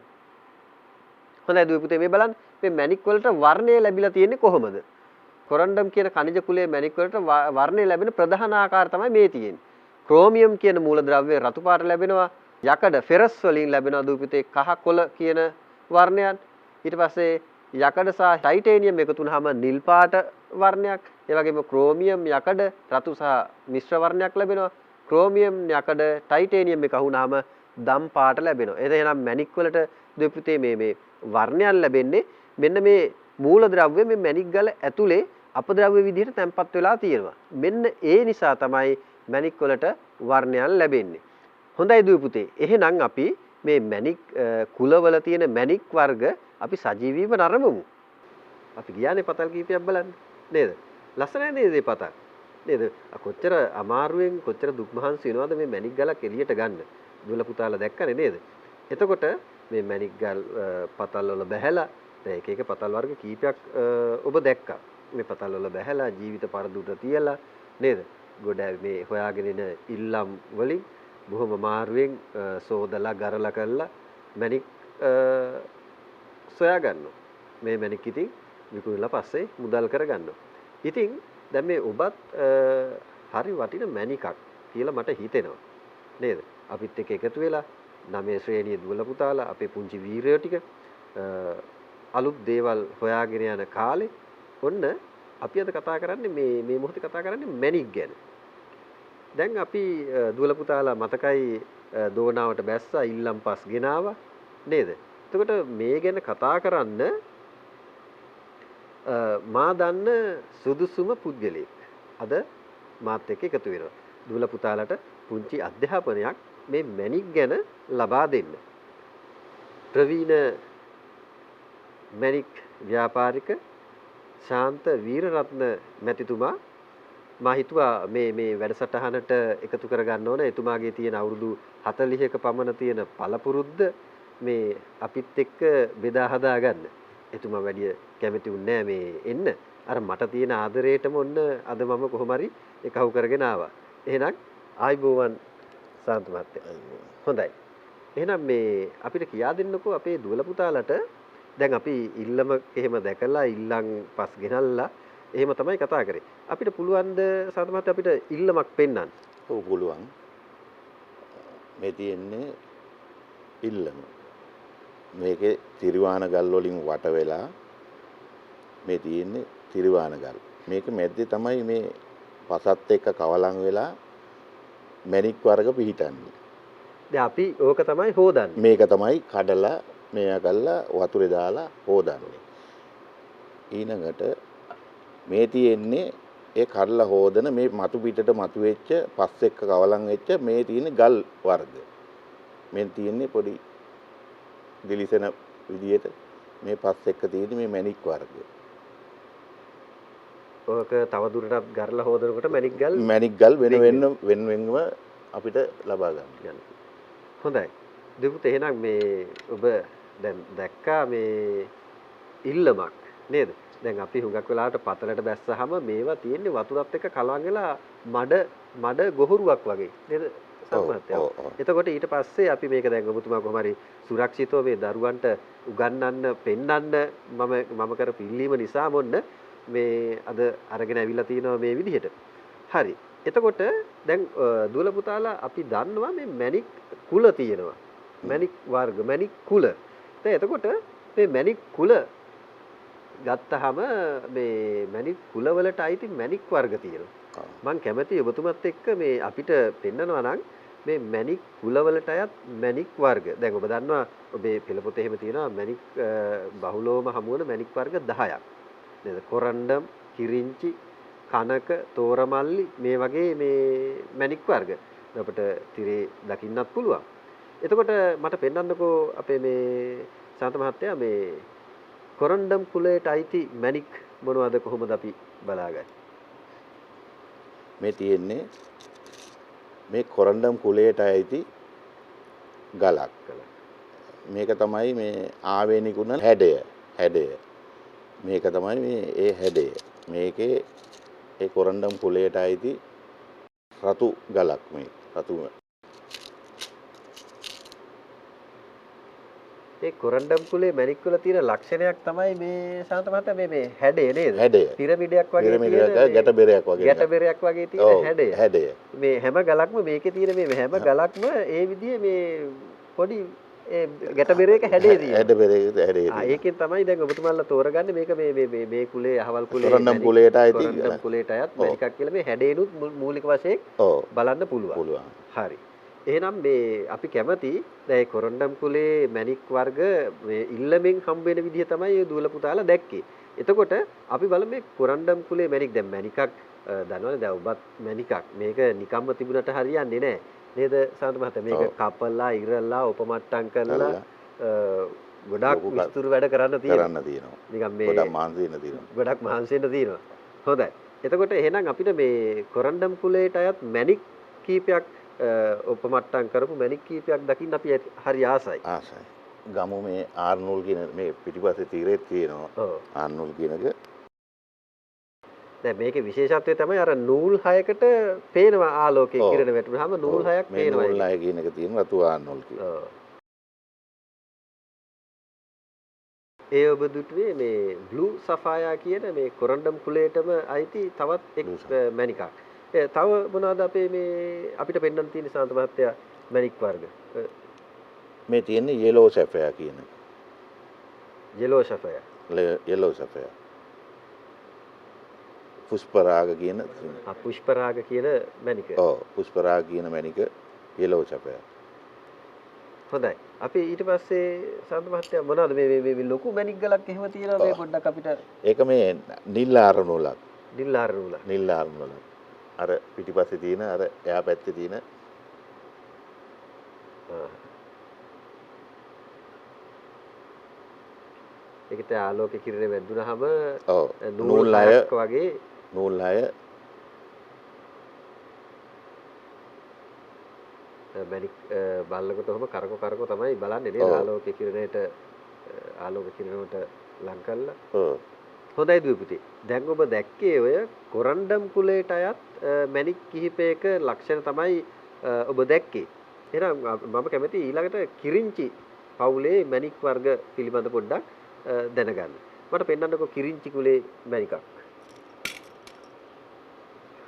හොඳයි දුවේ පුතේ මේ බලන්න මේ මැණික් වලට වර්ණය ලැබිලා තියෙන්නේ කොහොමද? කොරන්ඩම් කියන khනිජ කුලයේ මැණික් වලට වර්ණය ලැබෙන ප්‍රධාන ආකාර තමයි මේ තියෙන්නේ. ක්‍රෝමියම් කියන මූලද්‍රව්‍ය රතු පාට ලැබෙනවා. යකඩ ෆෙරස් වලින් ලැබෙනවා දුවේ පුතේ කහ කොළ කියන වර්ණයන්. ඊට පස්සේ යකඩ සහ ටයිටේනියම් එකතු වුනහම නිල් පාට වර්ණයක්. ඒ වගේම ක්‍රෝමියම් යකඩ රතු සහ මිශ්‍ර වර්ණයක් ලැබෙනවා. ක්‍රෝමියම් යකඩ ටයිටේනියම් එක වුනහම දම් පාට ලැබෙනවා. එහෙනම් මැණික් වලට දෙපුතේ මේ වර්ණයන් ලැබෙන්නේ මෙන්න මේ මූලද්‍රව්‍ය මේ මැණික් ගල ඇතුලේ අපද්‍රව්‍ය විදිහට තැම්පත් වෙලා තියෙනවා. මෙන්න ඒ නිසා තමයි මැණික් වලට වර්ණයන් ලැබෙන්නේ. හොඳයි දුවේ එහෙනම් අපි මේ මැණික් කුලවල තියෙන මැණික් වර්ග අපි සජීවීව නරඹමු. අපි ගියානේ පතල් කීපයක් බලන්න. නේද? ලස්සනයි නේද මේ පතල්? නේද? කොච්චර අමාරුවෙන් කොච්චර දුක් මහන්සි වෙනවද මේ මැණික් ගලක් එළියට ගන්න. දුවලා පුතාලා දැක්කනේ නේද? එතකොට මේ මැණික් ගල් පතල් වල බැහැලා දැන් එක එක පතල් වර්ග කීපයක් ඔබ දැක්කා. මේ පතල් වල බැහැලා ජීවිත පරදුට තියලා නේද? ගොඩ මේ හොයාගෙන එන ඉල්ලම් වලින් බොහොම අමාරුවෙන් සෝදලා ගරලා කරලා මැණික් සොයා ගන්නවා. මේ මැණික් ඉතින් විකුණලා පස්සේ මුදල් කරගන්නවා. ඉතින් දැන් මේ ඔබත් හරි වටින මැණිකක් කියලා මට හිතෙනවා. නේද? අපිත් එක්ක එකතු වෙලා 9 ශ්‍රේණියේ දුවල පුතාලා අපේ පුංචි වීරයෝ ටික අලුත් දේවල් හොයාගෙන යන කාලේ ඔන්න අපි අද කතා කරන්නේ මේ මොහොතේ කතා කරන්නේ මැණික් ගැන. දැන් අපි දුවල පුතාලා මතකයි දෝනාවට බැස්සා ඉල්ලම් පස් ගෙනාවා නේද? එතකොට මේ ගැන කතා කරන්න මා දන්න සුදුසුම පුද්ගලයෙක් අද මාත් එක්ක එකතු වෙනවා. දුවල පුතාලට පුංචි අධ්‍යාපනයක් මේ මැණික් ගැන ලබා දෙන්න. ප්‍රවීණ මැණික් ව්‍යාපාරික ශාන්ත වීරරත්න මැතිතුමා මා හිතුවා මේ වැඩසටහනට එකතු කරගන්න ඕන. එතුමාගේ තියෙන අවුරුදු 40ක පමණ තියෙන පළපුරුද්ද මේ අපිත් එක්ක බෙදා හදා ගන්න. එතුමා වැඩි කැමති වුණේ මේ එන්න. අර මට තියෙන ආදරේටම ඔන්න අද මම කොහොම හරි එකහුව කරගෙන ආවා. එහෙනම් ආයිබෝවන් ශාන්ත මහත්තයා. හොඳයි. එහෙනම් මේ අපිට කියා දෙන්නකෝ අපේ දුවල පුතාලට දැන් අපි ඉල්ලම එහෙම දැකලා ඉල්ලන් පස් ගෙනල්ලා එහෙම තමයි කතා කරේ. අපිට පුළුවන් ද ශාන්ත මහත්තයා අපිට ඉල්ලමක් පෙන්වන්න? ඔව් පුළුවන්. මේ තියෙන්නේ ඉල්ලම. මේකේ තිරිවාන ගල් වලින් වට වෙලා මේ තියෙන්නේ තිරිවාන ගල්. මේක මැද්දේ තමයි මේ පසත් එක්ක කවලම් වෙලා මැණික් වර්ග පිහිටන්නේ. දැන් අපි ඕක තමයි හොදන්නේ. මේක තමයි කඩලා මේවා කරලා වතුරේ දාලා හොදන්නේ. ඊළඟට මේ තියෙන්නේ ඒ කඩලා හොදන මේ මතු පිටට මතු වෙච්ච පස් එක්ක කවලම් වෙච්ච මේ තියෙන ගල් වර්ග. මෙන් තියෙන්නේ පොඩි දිලිසෙන විදියට මේ පස් එක්ක තියෙන මේ මැණික් වර්ග. ඕක තව දුරටත් ගරලා හොදනකොට මැණික් ගල් වෙනම අපිට ලබා ගන්න. හොඳයි. දෙපුත එහෙනම් මේ ඔබ දැන් දැක්කා මේ ඉල්ලමක් නේද? දැන් අපි හුඟක් වෙලාවට පතලට බැස්සහම මේවා තියෙන්නේ වතුරත් එක්ක කලවම් වෙලා මඩ ගොහරුවක් වගේ නේද? එතකොට ඊට පස්සේ අපි මේක දැන් ඔබතුමා කොහොම හරි සුරක්ෂිතව මේ දරුවන්ට උගන්වන්න පෙන්වන්න මම කරපු ඉල්ලීම නිසා මොන්න මේ අද අරගෙන ඇවිල්ලා තිනවා මේ විදිහට. හරි. එතකොට දැන් දුවල පුතාලා අපි දන්නවා මේ මැණික් කුල තියෙනවා. මැණික් වර්ග මැණික් කුල. දැන් එතකොට මේ මැණික් කුල ගත්තාම මේ මැණික් කුල වලට අයිති මැණික් වර්ග තියෙනවා. මම කැමතියි ඔබතුමත් එක්ක මේ අපිට පෙන්නනවා නම් මේ මැණික් කුල වලට අයත් මැණික් වර්ග. දැන් ඔබ දන්නවා ඔබේ පෙළපොතේ එහෙම තියෙනවා මැණික් බහුලවම හමු වෙන මැණික් වර්ග 10ක්. නේද? කොරණ්ඩම්, කිරිංචි, කනක, තෝරමල්ලි මේ වගේ මේ මැණික් වර්ග අපිට තිරේ දකින්නත් පුළුවන්. එතකොට මට පෙන්වන්නකෝ අපේ මේ ශාන්ත මහත්තයා මේ කොරණ්ඩම් කුලයට අයිති මැණික් මොනවද කොහොමද අපි බලාගන්නේ? මේ තියෙන්නේ මේ කොරණ්ඩම් කුලයට අයිති ගලක්. මේක තමයි මේ ආවේනිකුණ හැඩය. මේක තමයි මේ ඒ හැඩය. මේකේ ඒ කොරණ්ඩම් කුලයට අයිති රතු ගලක් මේ රතු. ඒ කොරණ්ඩම් කුලේ මැණික් වල තියෙන ලක්ෂණයක් තමයි මේ ශාන්ත මහත්තයා මේ හැඩය නේද? හැඩය. පිරමිඩයක් වගේ තියෙන ගැටබෙරයක් වගේ තියෙන හැඩය. මේ හැම ගලක්ම මේකේ තියෙන මේ හැම ගලක්ම ඒ විදිහේ මේ පොඩි ඒ ගැටබෙරයක හැඩේ තියෙනවා. ඒකෙන් තමයි දැන් ඔබතුමාලා තෝරගන්නේ මේක මේ කුලේ අහවල් කුලේ කොරණ්ඩම් කුලයට අයිති කොරණ්ඩම් කුලයට අයත් මැණිකක් කියලා මේ හැඩේනුත් මූලික වශයෙන් බලන්න පුළුවන්. හරි. එහෙනම් මේ අපි කැමති දැන් කොරණ්ඩම් කුලේ මැණික් වර්ග මේ ඉල්ලමෙන් හම්බ වෙන විදිහ තමයි දුවල පුතාලා දැක්කේ. එතකොට අපි බලමු මේ කොරණ්ඩම් කුලේ මැණික් දැන් මැණිකක් දන්නවනේ දැන් ඔබත් මැණිකක් මේක නිකම්ම තිබුණට හරියන්නේ නැහැ. නේද ශාන්ත මහත්තයා මේක කපලා ඉරලා උපමට්ටම් කරලා ගොඩක් විස්තර වැඩ කරන්න තියෙනවා. නිකන් මේ ගොඩක් මහන්සි වෙන්න තියෙනවා. හොඳයි. එතකොට එහෙනම් අපිට මේ කොරණ්ඩම් කුලයට අයත් මැණික් කීපයක් උපමට්ටම් කරපු මැණික් කීපයක් දකින්න අපි හරි ආසයි. ගමු මේ ආර්නෝල් කියන මේ පිටිපස්සේ තීරෙත් කියනවා. ආර්නෝල් කියනක දැන් මේකේ විශේෂත්වය තමයි අර නූල් හයකට පේනවා ආලෝකයේ ඔව්. කිරණ වැටුනහම නූල් හයක් මේ පේනවා. නූල් ණය කියන එක තියෙන රතු ආන්නෝල් කියන. ඔව්. ඒ ඔබ දුටුවේ මේ බ්ලූ සෆායා කියන මේ කොරන්ඩම් කුලයටම අයිති තවත් එක් මැණිකක්. තව මොනවද අපේ මේ අපිට පෙන්වන්න තියෙන සාන්ත මහත්තයා මැණික් වර්ග? මේ තියෙන්නේ yellow sapphire කියන. yellow sapphire. yellow sapphire. පුෂ්පරාග කියන. පුෂ්පරාග කියන මැණික. ඔව් පුෂ්පරාග කියන මැණික yellow sapphire. හොඳයි. අපි ඊට පස්සේ සාන්ත මහත්තයා මොනවද මේ ලොකු මැණික් ගලක් එහෙම තියෙනවා මේ පොඩ්ඩක් අපිට ඒක මේ නිල් ආරණුලක්. නිල්ලාර නූල. නිල් ආරණුලක්. අර පිටිපස්සේ තියෙන අර එහා පැත්තේ තියෙන ඒකට ආලෝක කිරණ වැදුනහම ඔව් නූල් හයක් වගේ නූල් හය මැණික් බල්ලකට ඔහම කරකෝ තමයි බලන්නේ නේද ආලෝක කිරණයට ආලෝක කිරණයට ලං කළා. ඔව් හොඳයි දුව පුතේ. දැන් ඔබ දැක්කේ ඔය කොරන්ඩම් කුලයට අයත් මැණික් කිහිපයක ලක්ෂණ තමයි ඔබ දැක්කේ. එහෙනම් මම කැමති ඊළඟට කිරින්චි පවුලේ මැණික් වර්ග පිළිබඳ පොඩ්ඩක් දැනගන්න. මට පෙන්වන්නකෝ කිරින්චි කුලේ මැණිකක්.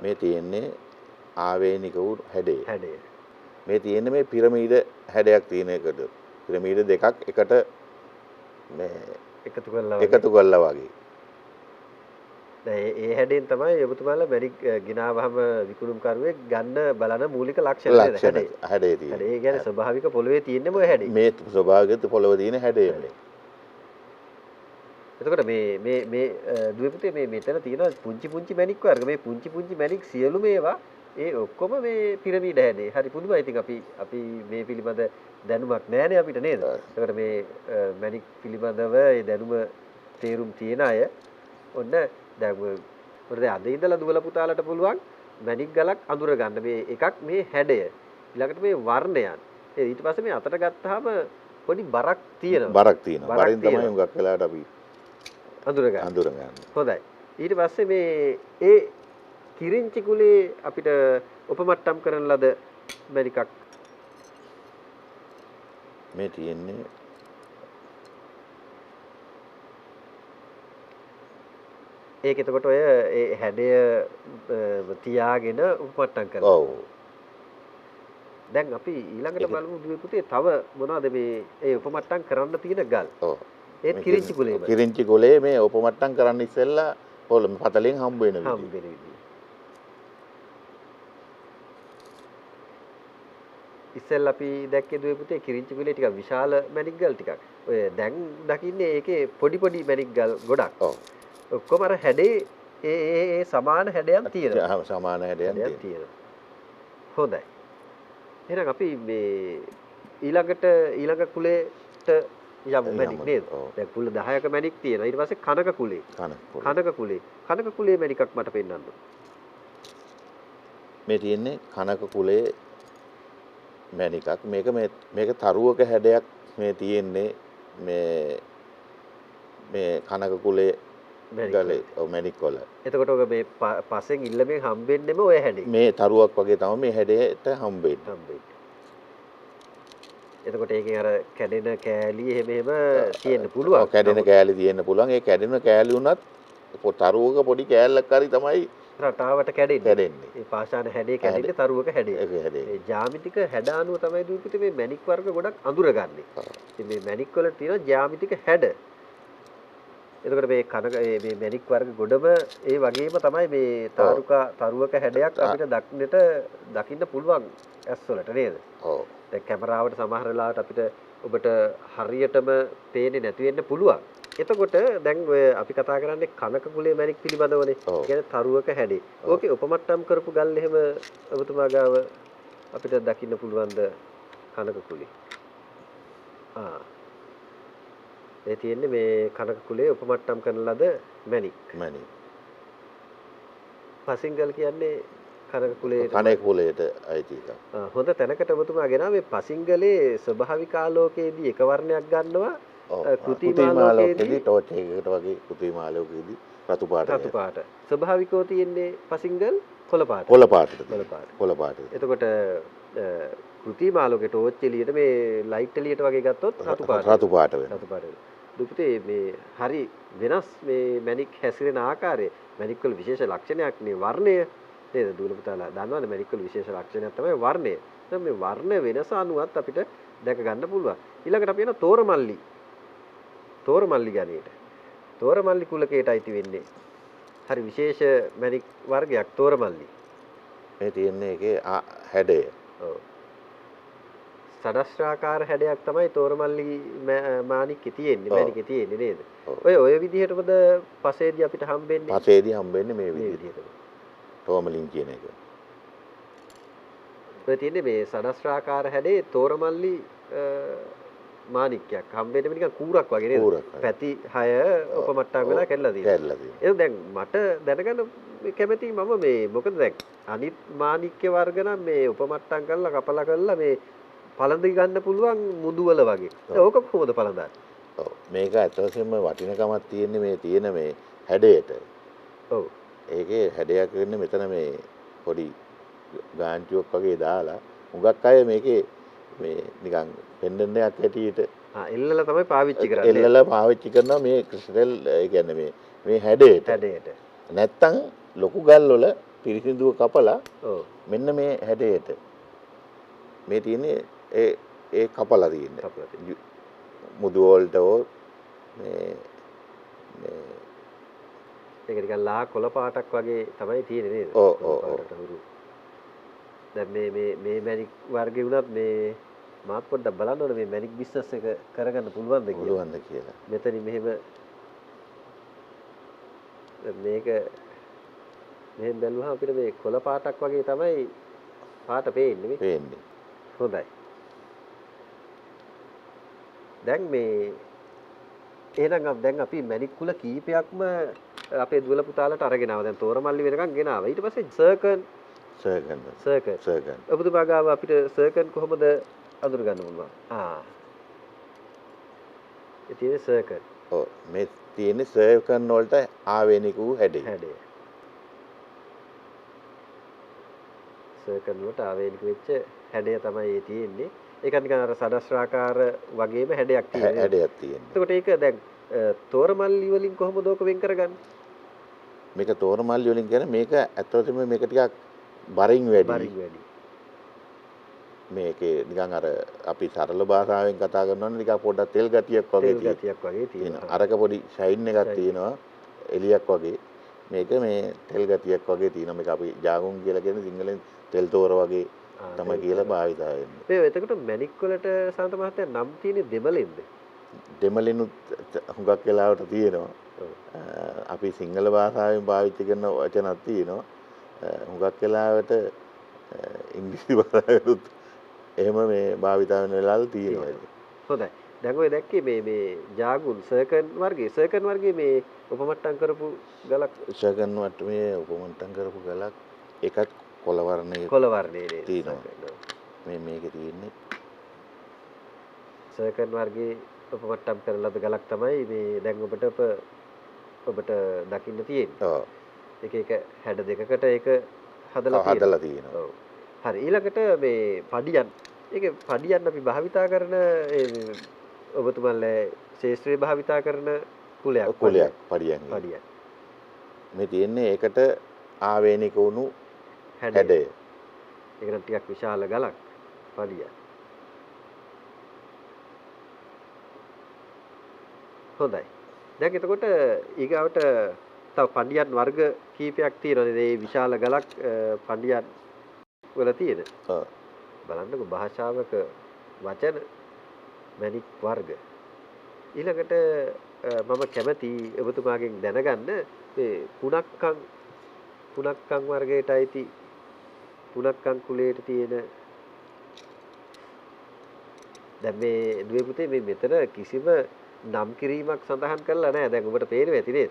මේ තියෙන්නේ ආවේනික වූ හැඩය. හැඩය. මේ තියෙන්නේ මේ පිරමීඩ හැඩයක් තියෙන එකට. පිරමීඩ දෙකක් එකට මේ එකතු කරලා වගේ. දැන් ඒ හැඩෙන් තමයි ඔබතුමාලා මැණික් ගිනාවහම විකුණුම් කරුවෙක් ගන්න බලන මූලික ලක්ෂණ නේද? හැඩේ තියෙන්නේ. ඒ කියන්නේ ස්වභාවික පොළවේ තියෙන්නම ඔය හැඩේ. මේ ස්වභාවික පොළවේ තියෙන හැඩය. එතකොට මේ දුවේ පුතේ මේ මෙතන තියෙන පුංචි මැණික් වර්ග මේ පුංචි මැණික් සියලුම ඒවා ඒ ඔක්කොම මේ පිරමීඩ හැඩේ. හරි පුදුමයි. ඉතින් අපි මේ පිළිබඳ දැනුමක් නැහැනේ අපිට නේද? එතකොට මේ මැණික් පිළිබඳව ඒ දැනුම තේරුම් තියන අය ඔන්න දැන් මොකද අද ඉඳලා දුවලා පුතාලට පුළුවන් මැණික් ගලක් අඳුර ගන්න. මේ එකක් මේ හැඩය. ඊළඟට මේ වර්ණයන්. ඊට පස්සේ මේ අතට ගත්තාම පොඩි බරක් තියෙනවා. බරක් තියෙනවා. බරින් තමයි හුඟක් වෙලාවට අපි අඳුර ගන්න. හොඳයි. ඊට පස්සේ මේ ඒ කිරින්චි කුලේ අපිට උපමට්ටම් කරන ලද මැණිකක් මේ තියෙන්නේ ඒක එතකොට ඔය ඒ හැඩය තියාගෙන උපමට්ටම් කරනවා. ඔව්. දැන් අපි ඊළඟට බලමු දුවේ පුතේ තව මොනවද මේ ඒ උපමට්ටම් කරන්න තියෙන ගල්. ඔව්. ඒත් කිරින්චි කුලේම. කිරින්චි කුලේ මේ උපමට්ටම් කරන්න ඉස්සෙල්ලා පොළ පතලෙන් හම්බ වෙන විදිහ. ඉස්සෙල්ලා අපි දැක්කේ දුවේ පුතේ කිරින්චි කුලේ ටිකක් විශාල මැණික් ගල් ටිකක්. ඔය දැන් දකින්නේ ඒකේ පොඩි මැණික් ගල් ගොඩක්. ඔව්. ඔක්කොම අර හැඩේ ඒ සමාන හැඩයන් තියෙනවා. සමාන හැඩයන් තියෙනවා. හොඳයි. එහෙනම් අපි මේ ඊළඟ කුලේට යමු මැණික් නේද? දැන් කුල 10ක මැණික් තියෙනවා. ඊට පස්සේ කනක කුලේ. කනක කුලේ මැණිකක් මට පෙන්වන්න. මේ තියෙන්නේ කනක කුලේ මැණිකක්. මේක තරුවක හැඩයක් මේ තියෙන්නේ මේ කනක කුලේ ගලේ මැණික් වල. එතකොට ඔබ මේ පස්සෙන් ඉල්ලමින් හම්බෙන්නෙම ඔය හැඩේ. මේ තරුවක් වගේ තමයි මේ හැඩයට හම්බෙන්නේ. එතකොට ඒකේ අර කැඩෙන කෑලි එහෙම තියෙන්න පුළුවන්. ඔව් කැඩෙන කෑලි තියෙන්න පුළුවන්. ඒ කැඩෙන කෑලි උනත් තරුවක පොඩි කෑල්ලක් හරි තමයි රටාවට කැඩෙන්නේ. ඒ පාෂාණ හැඩේ කැඩෙන්නේ තරුවක හැඩේ. ඒ ජ්‍යාමිතික හැඩ අනුව තමයි දුපිට මේ මැණික් වර්ග ගොඩක් අඳුරගන්නේ. ඉතින් මේ මැණික් වල තියෙන ජ්‍යාමිතික හැඩ. එතකොට මේ මේ මැණික් වර්ග ගොඩම ඒ වගේම තමයි මේ තරුවක හැඩයක් අපිට දකින්න පුළුවන් ඇස් වලට නේද? ඔව්. දැන් කැමරාවට සමහර වෙලාවට අපිට ඔබට හරියටම පේන්නේ නැති වෙන්න පුළුවන්. එතකොට දැන් ඔය අපි කතා කරන්නේ කනක කුලේ මැණික් පිළිබඳවනේ. කියන්නේ තරුවක හැඩේ. ඕකේ උපමට්ටම් කරපු ගල් එහෙම ඔබතුමා ගාව අපිට දකින්න පුළුවන්ද කනක කුලේ? ඒ තියෙන්නේ මේ කනක කුලේ උපමට්ටම් කරන ලද මැණික්. පසින්ගල් කියන්නේ කනක කුලයට අයිති එකක්. හොඳ තැනකට ඔබතුමා ගෙනා මේ පසින්ගලේ ස්වභාවික ආලෝකයේදී එක වර්ණයක් ගන්නවා. කෘතිමාලෝකයේදී ටෝච් එකකට වගේ කෘතිමාලෝකයේදී රතු පාට. රතු පාට. ස්වභාවිකව තියෙන්නේ පසින්ගල් කොළ පාට. කොළ පාටද? කොළ පාට. කොළ පාටද? එතකොට කෘත්‍රිම ආලෝකයට ඕච්ච එළියට මේ ලයිට් එළියට වගේ ගත්තොත් රතු පාට. රතු පාට වෙනවා. රතු පාට. දුපතේ මේ හරි වෙනස් මේ මැණික් හැසිරෙන ආකාරය මැණික් වල විශේෂ ලක්ෂණයක් නේ වර්ණය නේද දුවල පුතාලා දන්නවද මැණික් වල විශේෂ ලක්ෂණයක් තමයි වර්ණය. දැන් මේ වර්ණ වෙනස අනුවත් අපිට දැක ගන්න පුළුවන්. ඊළඟට අපි යන තෝරමල්ලි. තෝරමල්ලි ගණයට. තෝරමල්ලි කුලකයට අයිති වෙන්නේ. හරි විශේෂ මැණික් වර්ගයක් තෝරමල්ලි. මේ තියෙන්නේ ඒකේ හැඩය. ඔව්. සඩස්ත්‍රාකාර හැඩයක් තමයි තෝරමල්ලි මාණික්කේ තියෙන්නේ මැණිකේ තියෙන්නේ නේද? ඔය විදිහටමද පසේදී අපිට හම්බෙන්නේ? පසේදී හම්බෙන්නේ මේ විදිහට. තෝමලින් කියන එක. ඔය තියෙන්නේ මේ සඩස්ත්‍රාකාර හැඩේ තෝරමල්ලි මාණික්කයක් හම්බෙන්නේ නිකන් කූරක් වගේ නේද? පැති 6 උපමට්ටම් වෙලා කැඩලා තියෙනවා. ඒක දැන් මට දැනගන්න කැමතියි මම මේ මොකද දැන් අනිත් මාණික්ක වර්ග නම් මේ උපමට්ටම් කරලා කපලා කරලා මේ පළඳ ගන්න පුළුවන් මුදුවල වගේ. ඕක කොහොමද පළඳන්නේ? ඔව් මේක ඇත්තටම වටිනකමක් තියෙන්නේ මේ තියෙන මේ හැඩයට. ඔව්. ඒකේ හැඩයක් වෙන්නේ මෙතන මේ පොඩි ගාන්ටියක් වගේ දාලා හුඟක් අය මේකේ මේ නිකන් පෙන්ඩන්ට් එකක් ඇටියට එල්ලලා තමයි පාවිච්චි කරන්නේ. එල්ලලා පාවිච්චි කරනවා මේ ක්‍රිස්ටල් ඒ කියන්නේ මේ හැඩයට. නැත්තම් ලොකු ගල් වල පිරිසිදුව කපලා ඔව් මෙන්න මේ හැඩයට මේ තියෙන්නේ ඒ කපලා තියෙන්නේ. මුදු වලට මේ ඒක නිකන් ලා කොළ පාටක් වගේ තමයි තියෙන්නේ නේද? ඔව් ඔව්. දැන් මේ මැණික් වර්ගේ වුණත් මේ මාත් පොඩ්ඩක් බලන්න ඕනේ මේ මැණික් බිස්නස් එක කරගන්න පුළුවන්ද කියලා. මෙතනින් මෙහෙම මේක මෙහෙම බැලුවහම අපිට මේ කොළ පාටක් වගේ තමයි පාට පේන්නේ පේන්නේ. හොඳයි. දැන් මේ එහෙනම් දැන් අපි මැණික් කුල කීපයක්ම අපේ දුවල පුතාලට අරගෙන ආවා. දැන් තෝරමල්ලි වෙනකන් ගෙනාවා. ඊට පස්සේ සර්කන්. ඔබතුමා ගාව අපිට සර්කන් කොහොමද අඳුර ගන්න පුළුවන්? ඒ තියෙන්නේ සර්කන්. ඔව් මේ තියෙන්නේ සර්කන් වලට ආවේනික වූ හැඩය. සර්කන් වලට ආවේනික වෙච්ච හැඩය තමයි ඒ තියෙන්නේ. ඒක නිකන් අර සඩස්ත්‍රාකාර වගේම හැඩයක් තියෙනවා. හැඩයක් තියෙනවා. එතකොට ඒක දැන් තෝරමල්ලි වලින් කොහොමද ඕක වෙන් කරගන්නේ? මේක තෝරමල්ලි වලින් කියන්නේ මේක ඇත්තටම මේක ටිකක් බරින් වැඩි. මේකේ නිකන් අර අපි සරල භාෂාවෙන් කතා කරනවා නම් නිකන් පොඩ්ඩක් තෙල් ගතියක් වගේ තියෙනවා. අරක පොඩි ෂයින් එකක් තියෙනවා. එලියක් වගේ. මේක මේ තෙල් ගතියක් වගේ තියෙනවා. මේක අපි ජාගුන් කියලා කියන සිංහලෙන් තෙල් තෝර වගේ තමයි කියලා භාවිත වෙන්නේ. මේ එතකොට මැණික් වලට සාන්ත මහත්තයා නම් තියෙන්නේ දෙමළෙන්ද? දෙමළෙනුත් හුඟක් වෙලාවට තියෙනවා. අපි සිංහල භාෂාවෙන් පාවිච්චි කරන වචනක් තියෙනවා. හුඟක් වෙලාවට ඉංග්‍රීසි භාෂාවෙත් එහෙම මේ භාවිත වෙන වෙලාවල් තියෙනවා. හොඳයි. දැන් ඔය දැක්කේ මේ ජාගුන් සර්කන් වර්ගයේ මේ උපමට්ටම් කරපු ගලක් සර්කන් වර්ගයේ උපමට්ටම් කරපු ගලක් ඒකත් කොළ වර්ණයේ තියෙනවා. මේකේ තියෙන්නේ සර්කන් වර්ගයේ උපමට්ටම් කරලාද ගලක් තමයි මේ දැන් ඔබට දකින්න තියෙන්නේ. ඔව්. එක හැඩ දෙකකට ඒක හදලා තියෙනවා. ඔව්. හරි ඊළඟට මේ පඩියන්. ඒකේ පඩියන් අපි භාවිතා කරන ඔබතුමන්ලා ශාස්ත්‍රීය භාවිතා කරන කුලයක් පඩියන්. මේ තියෙන්නේ ඒකට ආවේනික වුණු හැඩය. ඒක නම් ටිකක් විශාල ගලක් පඩිය. හොඳයි. දැන් එතකොට ඊගාවට තව පඩියන් වර්ග කීපයක් තියෙනවා. මේ විශාල ගලක් පඩියන් වල තියෙන. ඔව්. බලන්නකො භාෂාවක වචන මැණික් වර්ග. ඊළඟට මම කැමති ඔබතුමාගෙන් දැනගන්න මේ පුණක්කම් වර්ගයට අයිති පුණක්කම් කුලයට තියෙන දැන් මේ දුවේ පුතේ මේ මෙතන කිසිම නම් කිරීමක් සඳහන් කරලා නැහැ. දැන් ඔබට පේනවා ඇති නේද?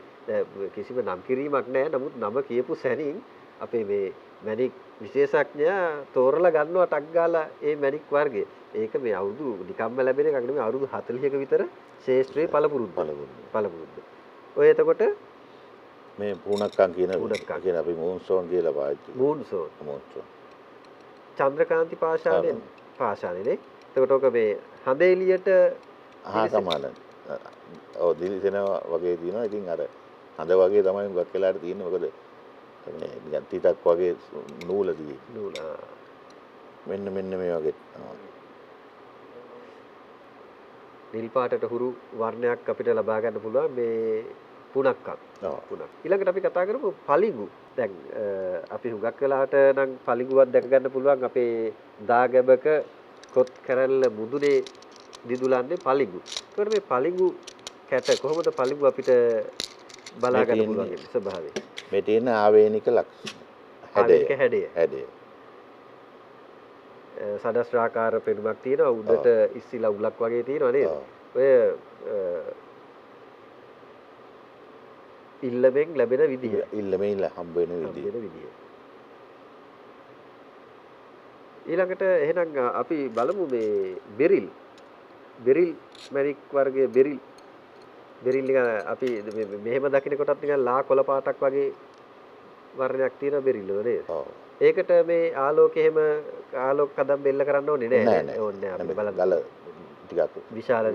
කිසිම නම් කිරීමක් නැහැ. නමුත් නම කියපු සැනින් අපේ මේ මැණික් විශේෂඥයා තෝරලා ගන්නවා ටක් ගාලා ඒ මැණික් වර්ගය. ඒක මේ අවුරුදු නිකම්ම ලැබෙන එකක් නෙමෙයි අවුරුදු 40ක විතර ශාස්ත්‍රීය පළපුරුද්ද. ඔය එතකොට මේ පුණක්කම් කියන පුණක්කම්. කියන අපි මූන්සෝන් කියලා පාවිච්චි කරනවා. මූන්සෝන්. මූන්සෝන්. චන්ද්‍රකාන්ති පාෂාණයනේ. එතකොට ඔක මේ හඳ එළියට සමාන. ඔව් දිලිසෙනවා වගේ තියෙනවා. ඉතින් අර හඳ වගේ තමයි මුගක් වෙලාට තියෙන්නේ. මොකද මේ නිකන් තිතක් වගේ නූල තියෙන්නේ. නූල. මෙන්න මේ වගේ. නිල් පාටට හුරු වර්ණයක් අපිට ලබා ගන්න පුළුවන් මේ පුණක්කම්. පුණක්. ඊළඟට අපි කතා කරමු පලිඟු. දැන් අපි හුඟක් වෙලාවට නම් පලිඟුවක් දැක ගන්න පුළුවන් අපේ දාගැබක කොත් කැරල්ල මුදුනේ දිදුලන්නේ පලිඟු. ඒකට මේ පලිඟු කැට කොහොමද පලිඟු අපිට බලා ගන්න පුළුවන් ස්වභාවය? මේ තියෙන ආවේනික ලක්ෂණ. ආවේනික හැඩය. හැඩය. සදස්ත්‍රාකාර පෙනුමක් තියෙනවා උඩට ඉස්සිලා උලක් වගේ තියෙනවා නේද? ඔය ඉල්ලමෙන් ලැබෙන විදිහ. ඉල්ලමෙන් හම්බ වෙන විදිහ. ඊළඟට එහෙනම් අපි බලමු මේ බෙරිල්. බෙරිල් මැණික් වර්ගයේ බෙරිල්. බෙරිල් නිකන් අපි මෙහෙම දකින්න කොටත් නිකන් ලා කොළ පාටක් වගේ වර්ණයක් තියෙන බෙරිල් වල නේද? ඔව්. ඒකට මේ ආලෝකය එහෙම ආලෝක කදම් බෙල්ල කරන්න ඕනේ නෑ. ඕනේ අපි බලන්න. ගල ටිකක් විශාල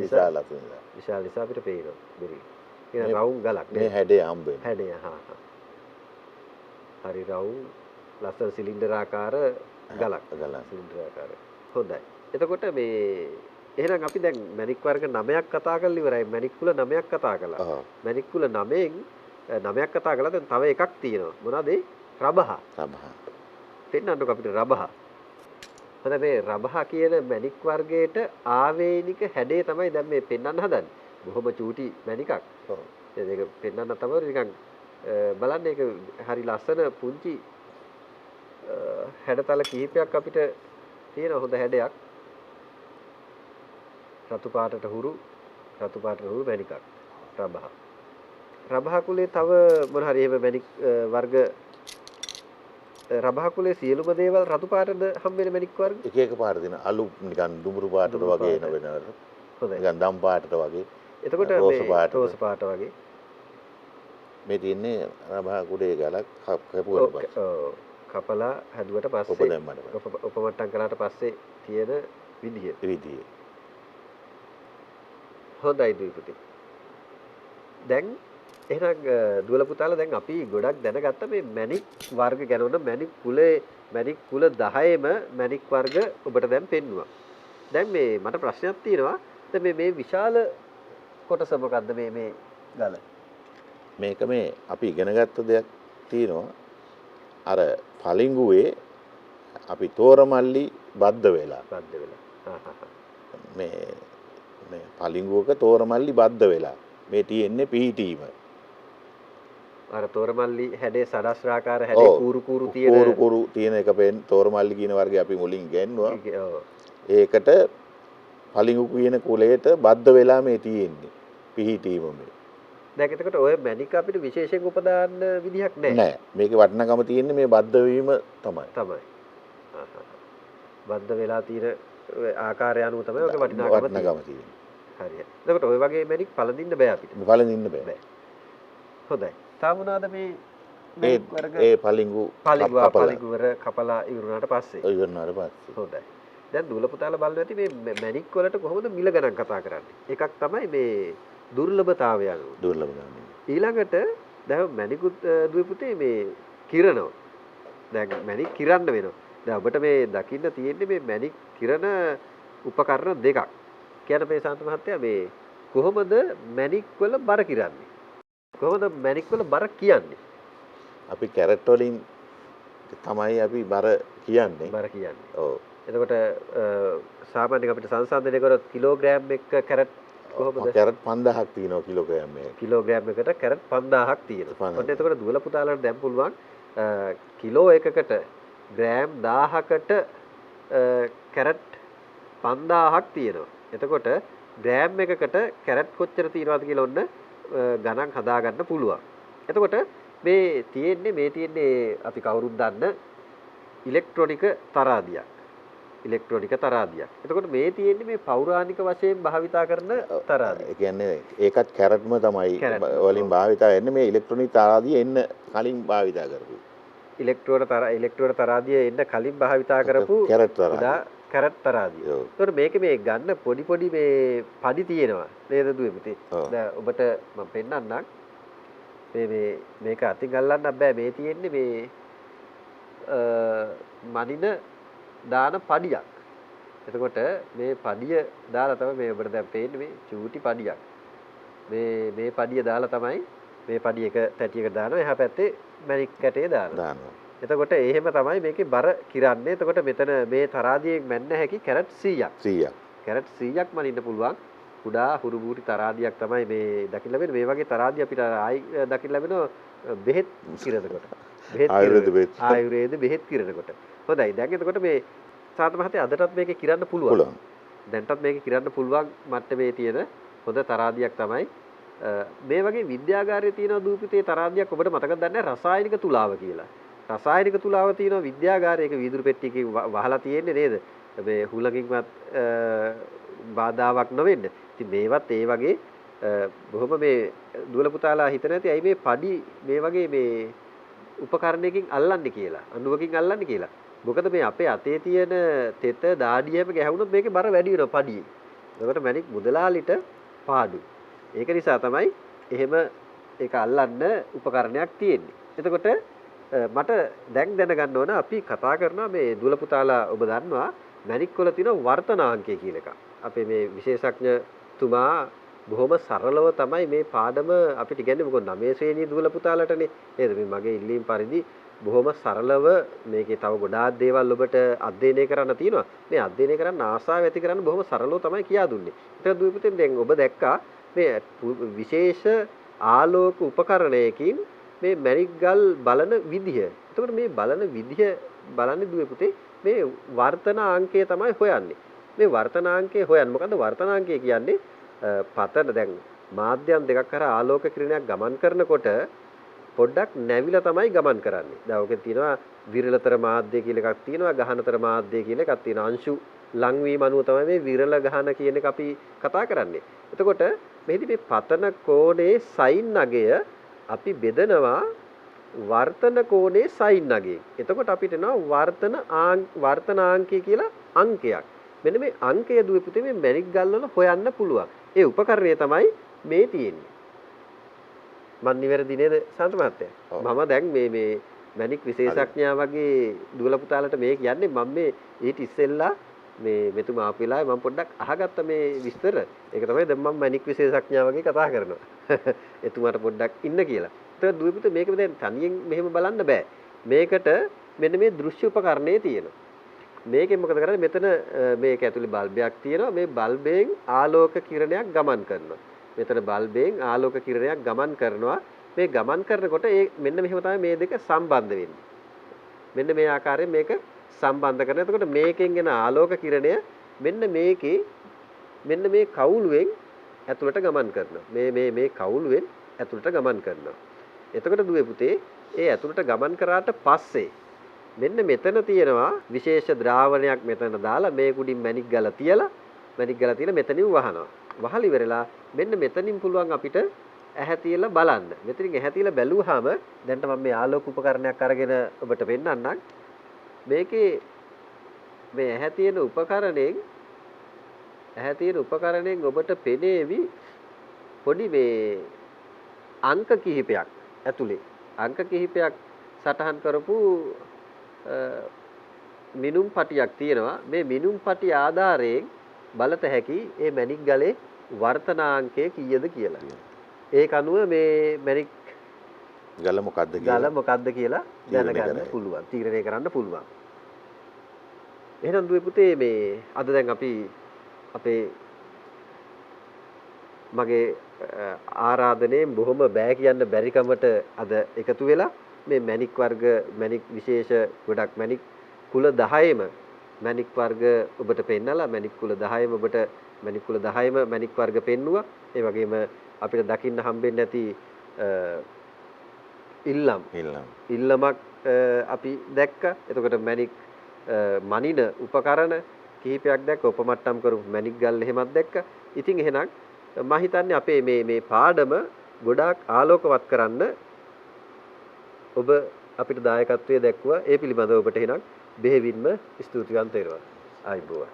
නිසා අපිට පේනවා බෙරිල්. කියන රවුම් ගලක් මේ හැඩය හම්බ වෙනවා. හැඩය හරි රවුම් ලස්සන සිලින්ඩර් ආකාර ගලක්. සිලින්ඩර් ආකාර. හොඳයි. එතකොට මේ එහෙනම් අපි දැන් මැණික් වර්ග 9ක් කතා කරලා ඉවරයි. මැණික් කුල 9ක් කතා කළා. මැණික් කුල 9ක් කතා කළා. දැන් තව එකක් තියෙනවා. මොනවද ඒ? රබහ. පෙන්නන්නකො අපිට රබහ. හොඳයි මේ රබහ කියන මැණික් වර්ගයට ආවේනික හැඩය තමයි දැන් මේ පෙන්වන්න හදන්නේ. බොහොම චූටි මැණිකක්. ඔව්. ඒක පෙන්වන්න තමයි නිකන් බලන්න ඒක හරි ලස්සන පුංචි හැඩතල කිහිපයක් අපිට තියෙන හොඳ හැඩයක්. රතු පාටට හුරු මැණිකක් රබහ. රබහ කුලේ තව මොන හරි එහෙම මැණික් වර්ග රබහ කුලේ සියලුම දේවල් රතු පාටද හම් වෙන මැණික් වර්ග එක පාට දෙන අලු නිකන් දුඹුරු පාටට වගේ එන වෙනවලු. හොඳයි. නිකන් දම් පාටට වගේ. එතකොට මේ රෝස පාට වගේ මේ තියෙන්නේ රබහ කුලේ ගලක් කැපුවට පස්සේ. ඔව්. කපලා හැදුවට පස්සේ උපමට්ටම් කළාට පස්සේ තියෙන විදිය. හොඳයි දුයිපුතේ. දැන් එහෙනම් දුවල පුතාලා දැන් අපි ගොඩක් දැනගත්ත මේ මැණික් වර්ග ගැන උන මැණික් කුල 10ෙම මැණික් වර්ග ඔබට දැන් පෙන්නුවා. දැන් මේ මට ප්‍රශ්නයක් තියෙනවා. දැන් මේ විශාල කොටස මොකද්ද මේ ගල? මේක මේ අපි ඉගෙන ගත්ත දෙයක් තියෙනවා. අර පලිඟුවේ අපි තෝරමල්ලි බද්ධ වෙලා. මේ පලිඟුවක තෝරමල්ලි බද්ධ වෙලා. මේ තියෙන්නේ පිහිටීම. අර තෝරමල්ලි හැඩේ සදස්ත්‍රාකාර හැඩේ කූරු තියෙන එක තෝරමල්ලි කියන වර්ගය අපි මුලින් ගන්නවා. ඒකට පලිඟු කියන කුලයට බද්ධ වෙලා මේ තියෙන්නේ. පිහිටීම මේ. දැන් එතකොට ඔය මැණික අපිට විශේෂයෙන් උපදාන්න විදිහක් නැහැ. නෑ. මේකේ වටිනාකම තියෙන්නේ මේ බද්ධ වීම තමයි. බද්ධ වෙලා තියෙන ආකාරය අනුව තමයි ඔක වටිනාකම තියෙන්නේ. හරියට. එතකොට ඔය වගේ මැණික් පළඳින්න බෑ අපිට. පළඳින්න බෑ. හොඳයි. තා මොනවාද මේ ඒ පලිඟු වර කපලා ඉවරනාට පස්සේ. හොඳයි. දැන් දුවල පුතාලා බලන්න ඇති මේ මැණික් වලට කොහොමද මිල ගණන් කතා කරන්නේ? එකක් තමයි මේ දුර්ලභතාවය අනුව. ඊළඟට දැන් මැණිකුත් දුවේ පුතේ මේ කිරනවා. දැන් මැණික් කිරන්න වෙනවා. දැන් ඔබට මේ දකින්න තියෙන්නේ මේ මැණික් කිරන උපකරණ දෙකක්. කියන මේ සාන්ත මහත්තයා මේ කොහොමද මැණික් වල බර කිරන්නේ? කොහොමද මැණික් වල බර කියන්නේ? අපි කැරට් වලින් තමයි අපි බර කියන්නේ. ඔව්. එතකොට සාමාන්‍යයෙන් අපිට සංසන්දනය කරොත් කිලෝග්‍රෑම් එක කැරට් කොහොමද? කැරට් 5000ක් තියෙනවා කිලෝග්‍රෑම් එක. කිලෝග්‍රෑම් එකට කැරට් 5000ක් තියෙනවා. ඔන්න එතකොට දුවල පුතාලට දැන් පුළුවන් කිලෝ එකකට ග්‍රෑම් 1000කට කැරට් 5000ක් තියෙනවා. එතකොට ග්‍රෑම් එකකට කැරට් කොච්චර තියෙනවද කියලා ඔන්න ගණන් හදා ගන්න පුළුවන්. එතකොට මේ තියෙන්නේ අපි කවුරුත් දන්න ඉලෙක්ට්‍රොනික තරාදියක්. ඉලෙක්ට්‍රොනික තරාදියක්. එතකොට මේ තියෙන්නේ මේ පෞරාණික වශයෙන් භාවිතා කරන තරාදිය. ඒ කියන්නේ ඒකත් කැරට්ම තමයි කැරට්. වලින් භාවිතා වෙන්නේ මේ ඉලෙක්ට්‍රොනික තරාදිය එන්න කලින් භාවිතා කරපු. ඉලෙක්ට්‍රෝන තරාදිය එන්න කලින් භාවිතා කරපු කැරට් තරාදිය. උදා කැරට් තරාදිය. ඔව්. එතකොට මේක මේ ගන්න පොඩි මේ පඩි තියෙනවා නේද දුවේ පුතේ? ඔව්. දැන් ඔබට මම පෙන්නන්නම්. මේක අතින් අල්ලන්න බෑ මේ තියෙන්නේ මේ මනින දාන පඩියක්. එතකොට මේ පඩිය දාලා තමයි මේ ඔබට දැන් පේන්නේ මේ චූටි පඩියක්. මේ පඩිය දාලා තමයි මේ පඩිය එක තැටියකට දානවා. එහා පැත්තේ මැණික් කැටේ දානවා. එතකොට එහෙම තමයි මේකේ බර කිරන්නේ. එතකොට මෙතන මේ තරාදියෙන් මැන්න හැකි කැරට් 100ක්. 100ක්. කැරට් 100ක් මනින්න පුළුවන්. කුඩා හුරුබූටි තරාදියක් තමයි මේ දකින්න ලැබෙන්නේ. මේ වගේ තරාදිය අපිට දකින්න ලැබෙනවා බෙහෙත් කිරනකොට. ආයුර්වේද බෙහෙත් කිරනකොට. හොඳයි. දැන් එතකොට මේ සාත මහත්තයා අදටත් මේකේ කිරන්න පුළුවන්. දැන්ටත් මේකේ කිරන්න පුළුවන් මට්ටමේ තියෙන හොඳ තරාදියක් තමයි මේ වගේ විද්‍යාගාරයේ තියෙන දූපිතේ තරාදියක් ඔබට මතකද දන්නේ රසායනික තුලාව කියලා. රසායනික තුලාව තියෙන විද්‍යාගාරයක වීදුරු පෙට්ටියකින් වහලා තියෙන්නේ නේද? මේ හුලකින්වත් බාධාවක් නොවෙන්න. ඉතින් මේවත් ඒ වගේ බොහොම මේ දුවල පුතාලා හිත නැති ඇයි මේ පඩි මේ වගේ මේ උපකරණයකින් අල්ලන්නේ කියලා. අඬුවකින් අල්ලන්නේ කියලා. මොකද මේ අපේ අතේ තියෙන තෙත දාඩියම ගැහුනොත් මේකේ බර වැඩි වෙනවා පඩියේ. එතකොට මැණික් මුදලාලිට පාඩු. ඒක නිසා තමයි එහෙම ඒක අල්ලන්න උපකරණයක් තියෙන්නේ. එතකොට මට දැන් දැනගන්න ඕන අපි කතා කරනවා මේ දුවල පුතාලා ඔබ දන්නවා මැණික් වල තියෙන වර්තනාංකය කියලා එකක්. අපේ මේ විශේෂඥතුමා බොහොම සරලව තමයි මේ පාඩම අපිට ඉගෙනන්නේ. මොකද 9 ශ්‍රේණියේ දුවල පුතාලටනේ නේද? මේ මගේ ඉල්ලීම් පරිදි බොහොම සරලව මේකේ තව ගොඩාක් දේවල් ඔබට අධ්‍යයනය කරන්න තියෙනවා. මේ අධ්‍යයනය කරන්න ආසාව ඇති කරන්න බොහොම සරලව තමයි කියා දුන්නේ. ඒක දුවේ පුතේ දැන් ඔබ දැක්කා මේ විශේෂ ආලෝක උපකරණයකින් මේ මැණික් ගල් බලන විදිහ. එතකොට මේ බලන විදිහ බලන්නේ දුවේ පුතේ මේ වර්තනාංකය තමයි හොයන්නේ. මේ වර්තනාංකය හොයන්නේ මොකද්ද වර්තනාංකය කියන්නේ? පතන දැන් මාධ්‍යම් දෙකක් කරා ආලෝක කිරණයක් ගමන් කරනකොට පොඩ්ඩක් නැවිලා තමයි ගමන් කරන්නේ. දැන් ඔකේ තියෙනවා විරලතර මාධ්‍ය කියලා එකක් තියෙනවා, ගහනතර මාධ්‍ය කියලා එකක් තියෙනවා. අංශු ලංවීම අනුව තමයි මේ විරල ගහන කියන එක අපි කතා කරන්නේ. එතකොට මෙහිදී මේ පතන කෝණේ සයින් අගය අපි බෙදනවා වර්තන කෝණේ සයින් අගයෙන්. එතකොට අපිට එනවා වර්තනාංකය කියලා අංකයක්. මෙන්න මේ අංකය දුවේ පුතේ මේ මැණික් ගල් වල හොයන්න පුළුවන්. ඒ උපකරණය තමයි මේ තියෙන්නේ. මන් නිවැරදි නේද සන්ත මහත්තයා? මම දැන් මේ මැණික් විශේෂඥයා වගේ දුවල පුතාලට මේ කියන්නේ මම මේ ඊට ඉස්සෙල්ලා මේ මෙතුමා ආපු වෙලාවේ මම පොඩ්ඩක් අහගත්ත මේ විස්තර. ඒක තමයි දැන් මම මැණික් විශේෂඥයා වගේ කතා කරනවා. එතුමාට පොඩ්ඩක් ඉන්න කියලා. ඒතකොට දුවේ පුතේ මේක දැන් තනියෙන් මෙහෙම බලන්න බෑ. මේකට මෙන්න මේ දෘශ්‍ය උපකරණේ තියෙනවා. මේකෙන් මොකද කරන්නේ? මෙතන මේක ඇතුලේ බල්බයක් තියෙනවා. මේ බල්බයෙන් ආලෝක කිරණයක් ගමන් කරනවා. මෙතන බල්බයෙන් ආලෝක කිරණයක් ගමන් කරනවා. මේ ගමන් කරනකොට මෙන්න මෙහෙම තමයි මේ දෙක සම්බන්ධ වෙන්නේ. මෙන්න මේ ආකාරයෙන් මේක සම්බන්ධ කරනවා. එතකොට මේකෙන් එන ආලෝක කිරණය මෙන්න මේකේ මෙන්න මේ කවුළුවෙන් ඇතුළට ගමන් කරනවා. මේ කවුළුවෙන් ඇතුළට ගමන් කරනවා. එතකොට දුවේ පුතේ ඒ ඇතුළට ගමන් කරාට පස්සේ මෙන්න මෙතන තියෙනවා විශේෂ ද්‍රාවණයක් මෙතන දාලා මේ කුඩින් මැණික් ගල තියලා මෙතනින් වහනවා. වහලි ඉවරලා මෙන්න මෙතනින් පුළුවන් අපිට ඇහැ තියලා බලන්න. මෙතනින් ඇහැ තියලා බැලුවාම දැන්ට මම මේ ආලෝක උපකරණයක් අරගෙන ඔබට පෙන්නන්නම්. මේකේ මේ ඇහැ තියෙන උපකරණයෙන් ඔබට පෙනේවි පොඩි මේ අංක කිහිපයක් ඇතුලේ. අංක කිහිපයක් සටහන් කරපු මිනුම් පටියක් තියෙනවා. මේ මිනුම් පටි ආධාරයෙන් බලත හැකි මේ මැණික් ගලේ වර්තනාංකය කීයද කියලා. ඒක අනුව මේ මැණික් ගල මොකද්ද කියලා දැනගන්න පුළුවන්. තීරණය කරන්න පුළුවන්. එහෙනම් දුවේ පුතේ මේ අද දැන් අපි අපේ මගේ ආරාධනෙන් බොහොම බෑ කියන්න බැරි කමට අද එකතු වෙලා මේ මැණික් වර්ග මැණික් විශේෂ ගොඩක් මැණික් කුල 10ම මැණික් වර්ග ඔබට පෙන්නලා මැණික් කුල 10ම ඔබට මැණික් කුල 10ම මැණික් වර්ග පෙන්නුවා. ඒ වගේම අපිට දකින්න හම්බෙන්නේ නැති ඉල්ලමක් අපි දැක්කා. එතකොට මැණික් මනින උපකරණ කිහිපයක් දැක්ක උපමට්ටම් කරපු මැණික් ගල් එහෙමත් දැක්ක. ඉතින් එහෙනම් මම හිතන්නේ අපේ මේ පාඩම ගොඩාක් ආලෝකවත් කරන්න ඔබ අපිට දායකත්වයේ දැක්වුවා. ඒ පිළිබඳව ඔබට එහෙනම් බෙහෙවින්ම ස්තුතිවන්ත වෙනවා. ආයිබෝවන්.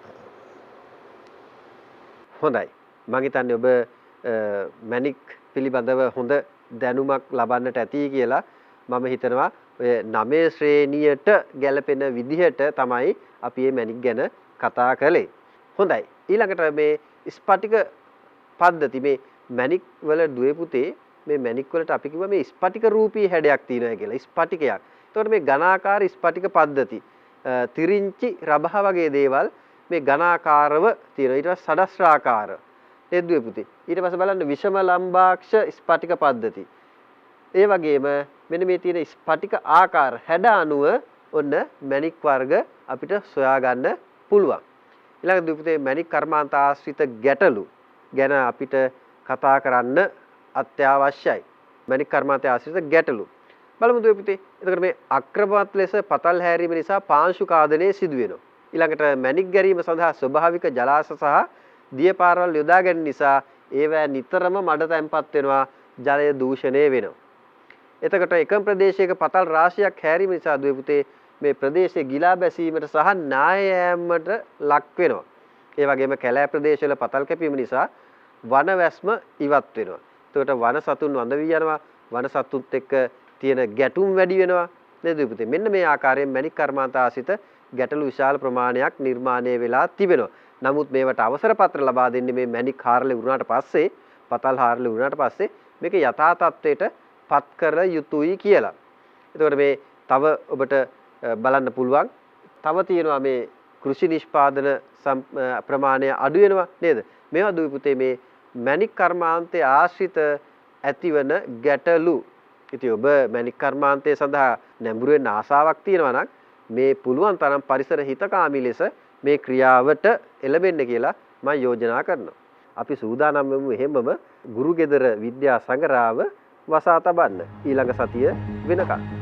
හොඳයි. මම හිතන්නේ ඔබ මැණික් පිළිබඳව හොඳ දැනුමක් ලබන්නට ඇති කියලා මම හිතනවා. ඔය 9 ශ්‍රේණියට ගැලපෙන විදිහට තමයි අපි මේ මැණික් ගැන කතා කළේ. හොඳයි. ඊළඟට මේ ස්පටික පද්ධති මේ මැණික් වල දුවේ පුතේ මේ මැණික් වලට අපි කිව්වා මේ ස්පටික රූපී හැඩයක් තියෙනවා කියලා. ස්පටිකයක්. එතකොට මේ ඝනාකාර ස්පටික පද්ධති තිරිංචි රබහ වගේ දේවල් මේ ඝනාකාරව තියෙනවා. ඊට පස්සේ සඩස්රාකාර ඒ දුවේ පුතේ. ඊට පස්සේ බලන්න විෂම ලම්බාක්ෂ ස්පටික පද්ධති. ඒ වගේම මෙන්න මේ තියෙන ස්පටික ආකාර හැඩ අනුව ඔන්න මැණික් වර්ග අපිට සොයා ගන්න පුළුවන්. ඊළඟ දුපුතේ මැණික් කර්මාන්ත ආශ්‍රිත ගැටලු ගැන අපිට කතා කරන්න අත්‍යවශ්‍යයි. මැණික් කර්මාන්ත ආශ්‍රිත ගැටලු. බලමු දුපුතේ. එතකොට මේ අක්‍රමවත් ලෙස පතල් හැරීම නිසා පාංශු කාදනය සිදු වෙනවා. ඊළඟට මැණික් ගැරීම සඳහා ස්වභාවික ජලාශ සහ දිය පාරවල් යොදා ගැනීම නිසා ඒවැ නිතරම මඩ තැන්පත් වෙනවා, ජලය දූෂණය වෙනවා. එතකොට එකම ප්‍රදේශයක පතල් රාශියක් හැරීම නිසා දුපුතේ මේ ප්‍රදේශයේ ගිලා බැසීමට සහ නාය යෑමට ලක් වෙනවා. ඒ වගේම කැලෑ ප්‍රදේශවල පතල් කැපීම නිසා වන වැස්ම ඉවත් වෙනවා. එතකොට වන සතුන් වඳ වී යනවා. වන සතුත් එක්ක තියෙන ගැටුම් වැඩි වෙනවා නේද පුතේ? මෙන්න මේ ආකාරයෙන් මැණික් කර්මාන්ත ආශ්‍රිත ගැටලු විශාල ප්‍රමාණයක් නිර්මාණය වෙලා තිබෙනවා. නමුත් මේවට අවසර පත්‍ර ලබා දෙන්නේ මේ මැණික් හාරලේ වුණාට පස්සේ, පතල් හාරලේ වුණාට පස්සේ මේක යථා තත්ත්වයට පත් කර යුතුයි කියලා. එතකොට මේ තව ඔබට බලන්න පුළුවන් තව තියෙනවා මේ කෘෂි නිෂ්පාදන ප්‍රමාණය අඩු වෙනවා නේද? මේවා දුවේ පුතේ මේ මැණික් කර්මාන්තයේ ආශ්‍රිත ඇතිවන ගැටලු. ඉතින් ඔබ මැණික් කර්මාන්තය සඳහා නැඹුරු වෙන්න ආසාවක් තියෙනවා නම් මේ පුළුවන් තරම් පරිසර හිතකාමී ලෙස මේ ක්‍රියාවට එළඹෙන්න කියලා මම යෝජනා කරනවා. අපි සූදානම් වෙමු එහෙමම ගුරු ගෙදර විද්‍යා සංග්‍රහව වසා තබන්න ඊළඟ සතිය වෙනකන්.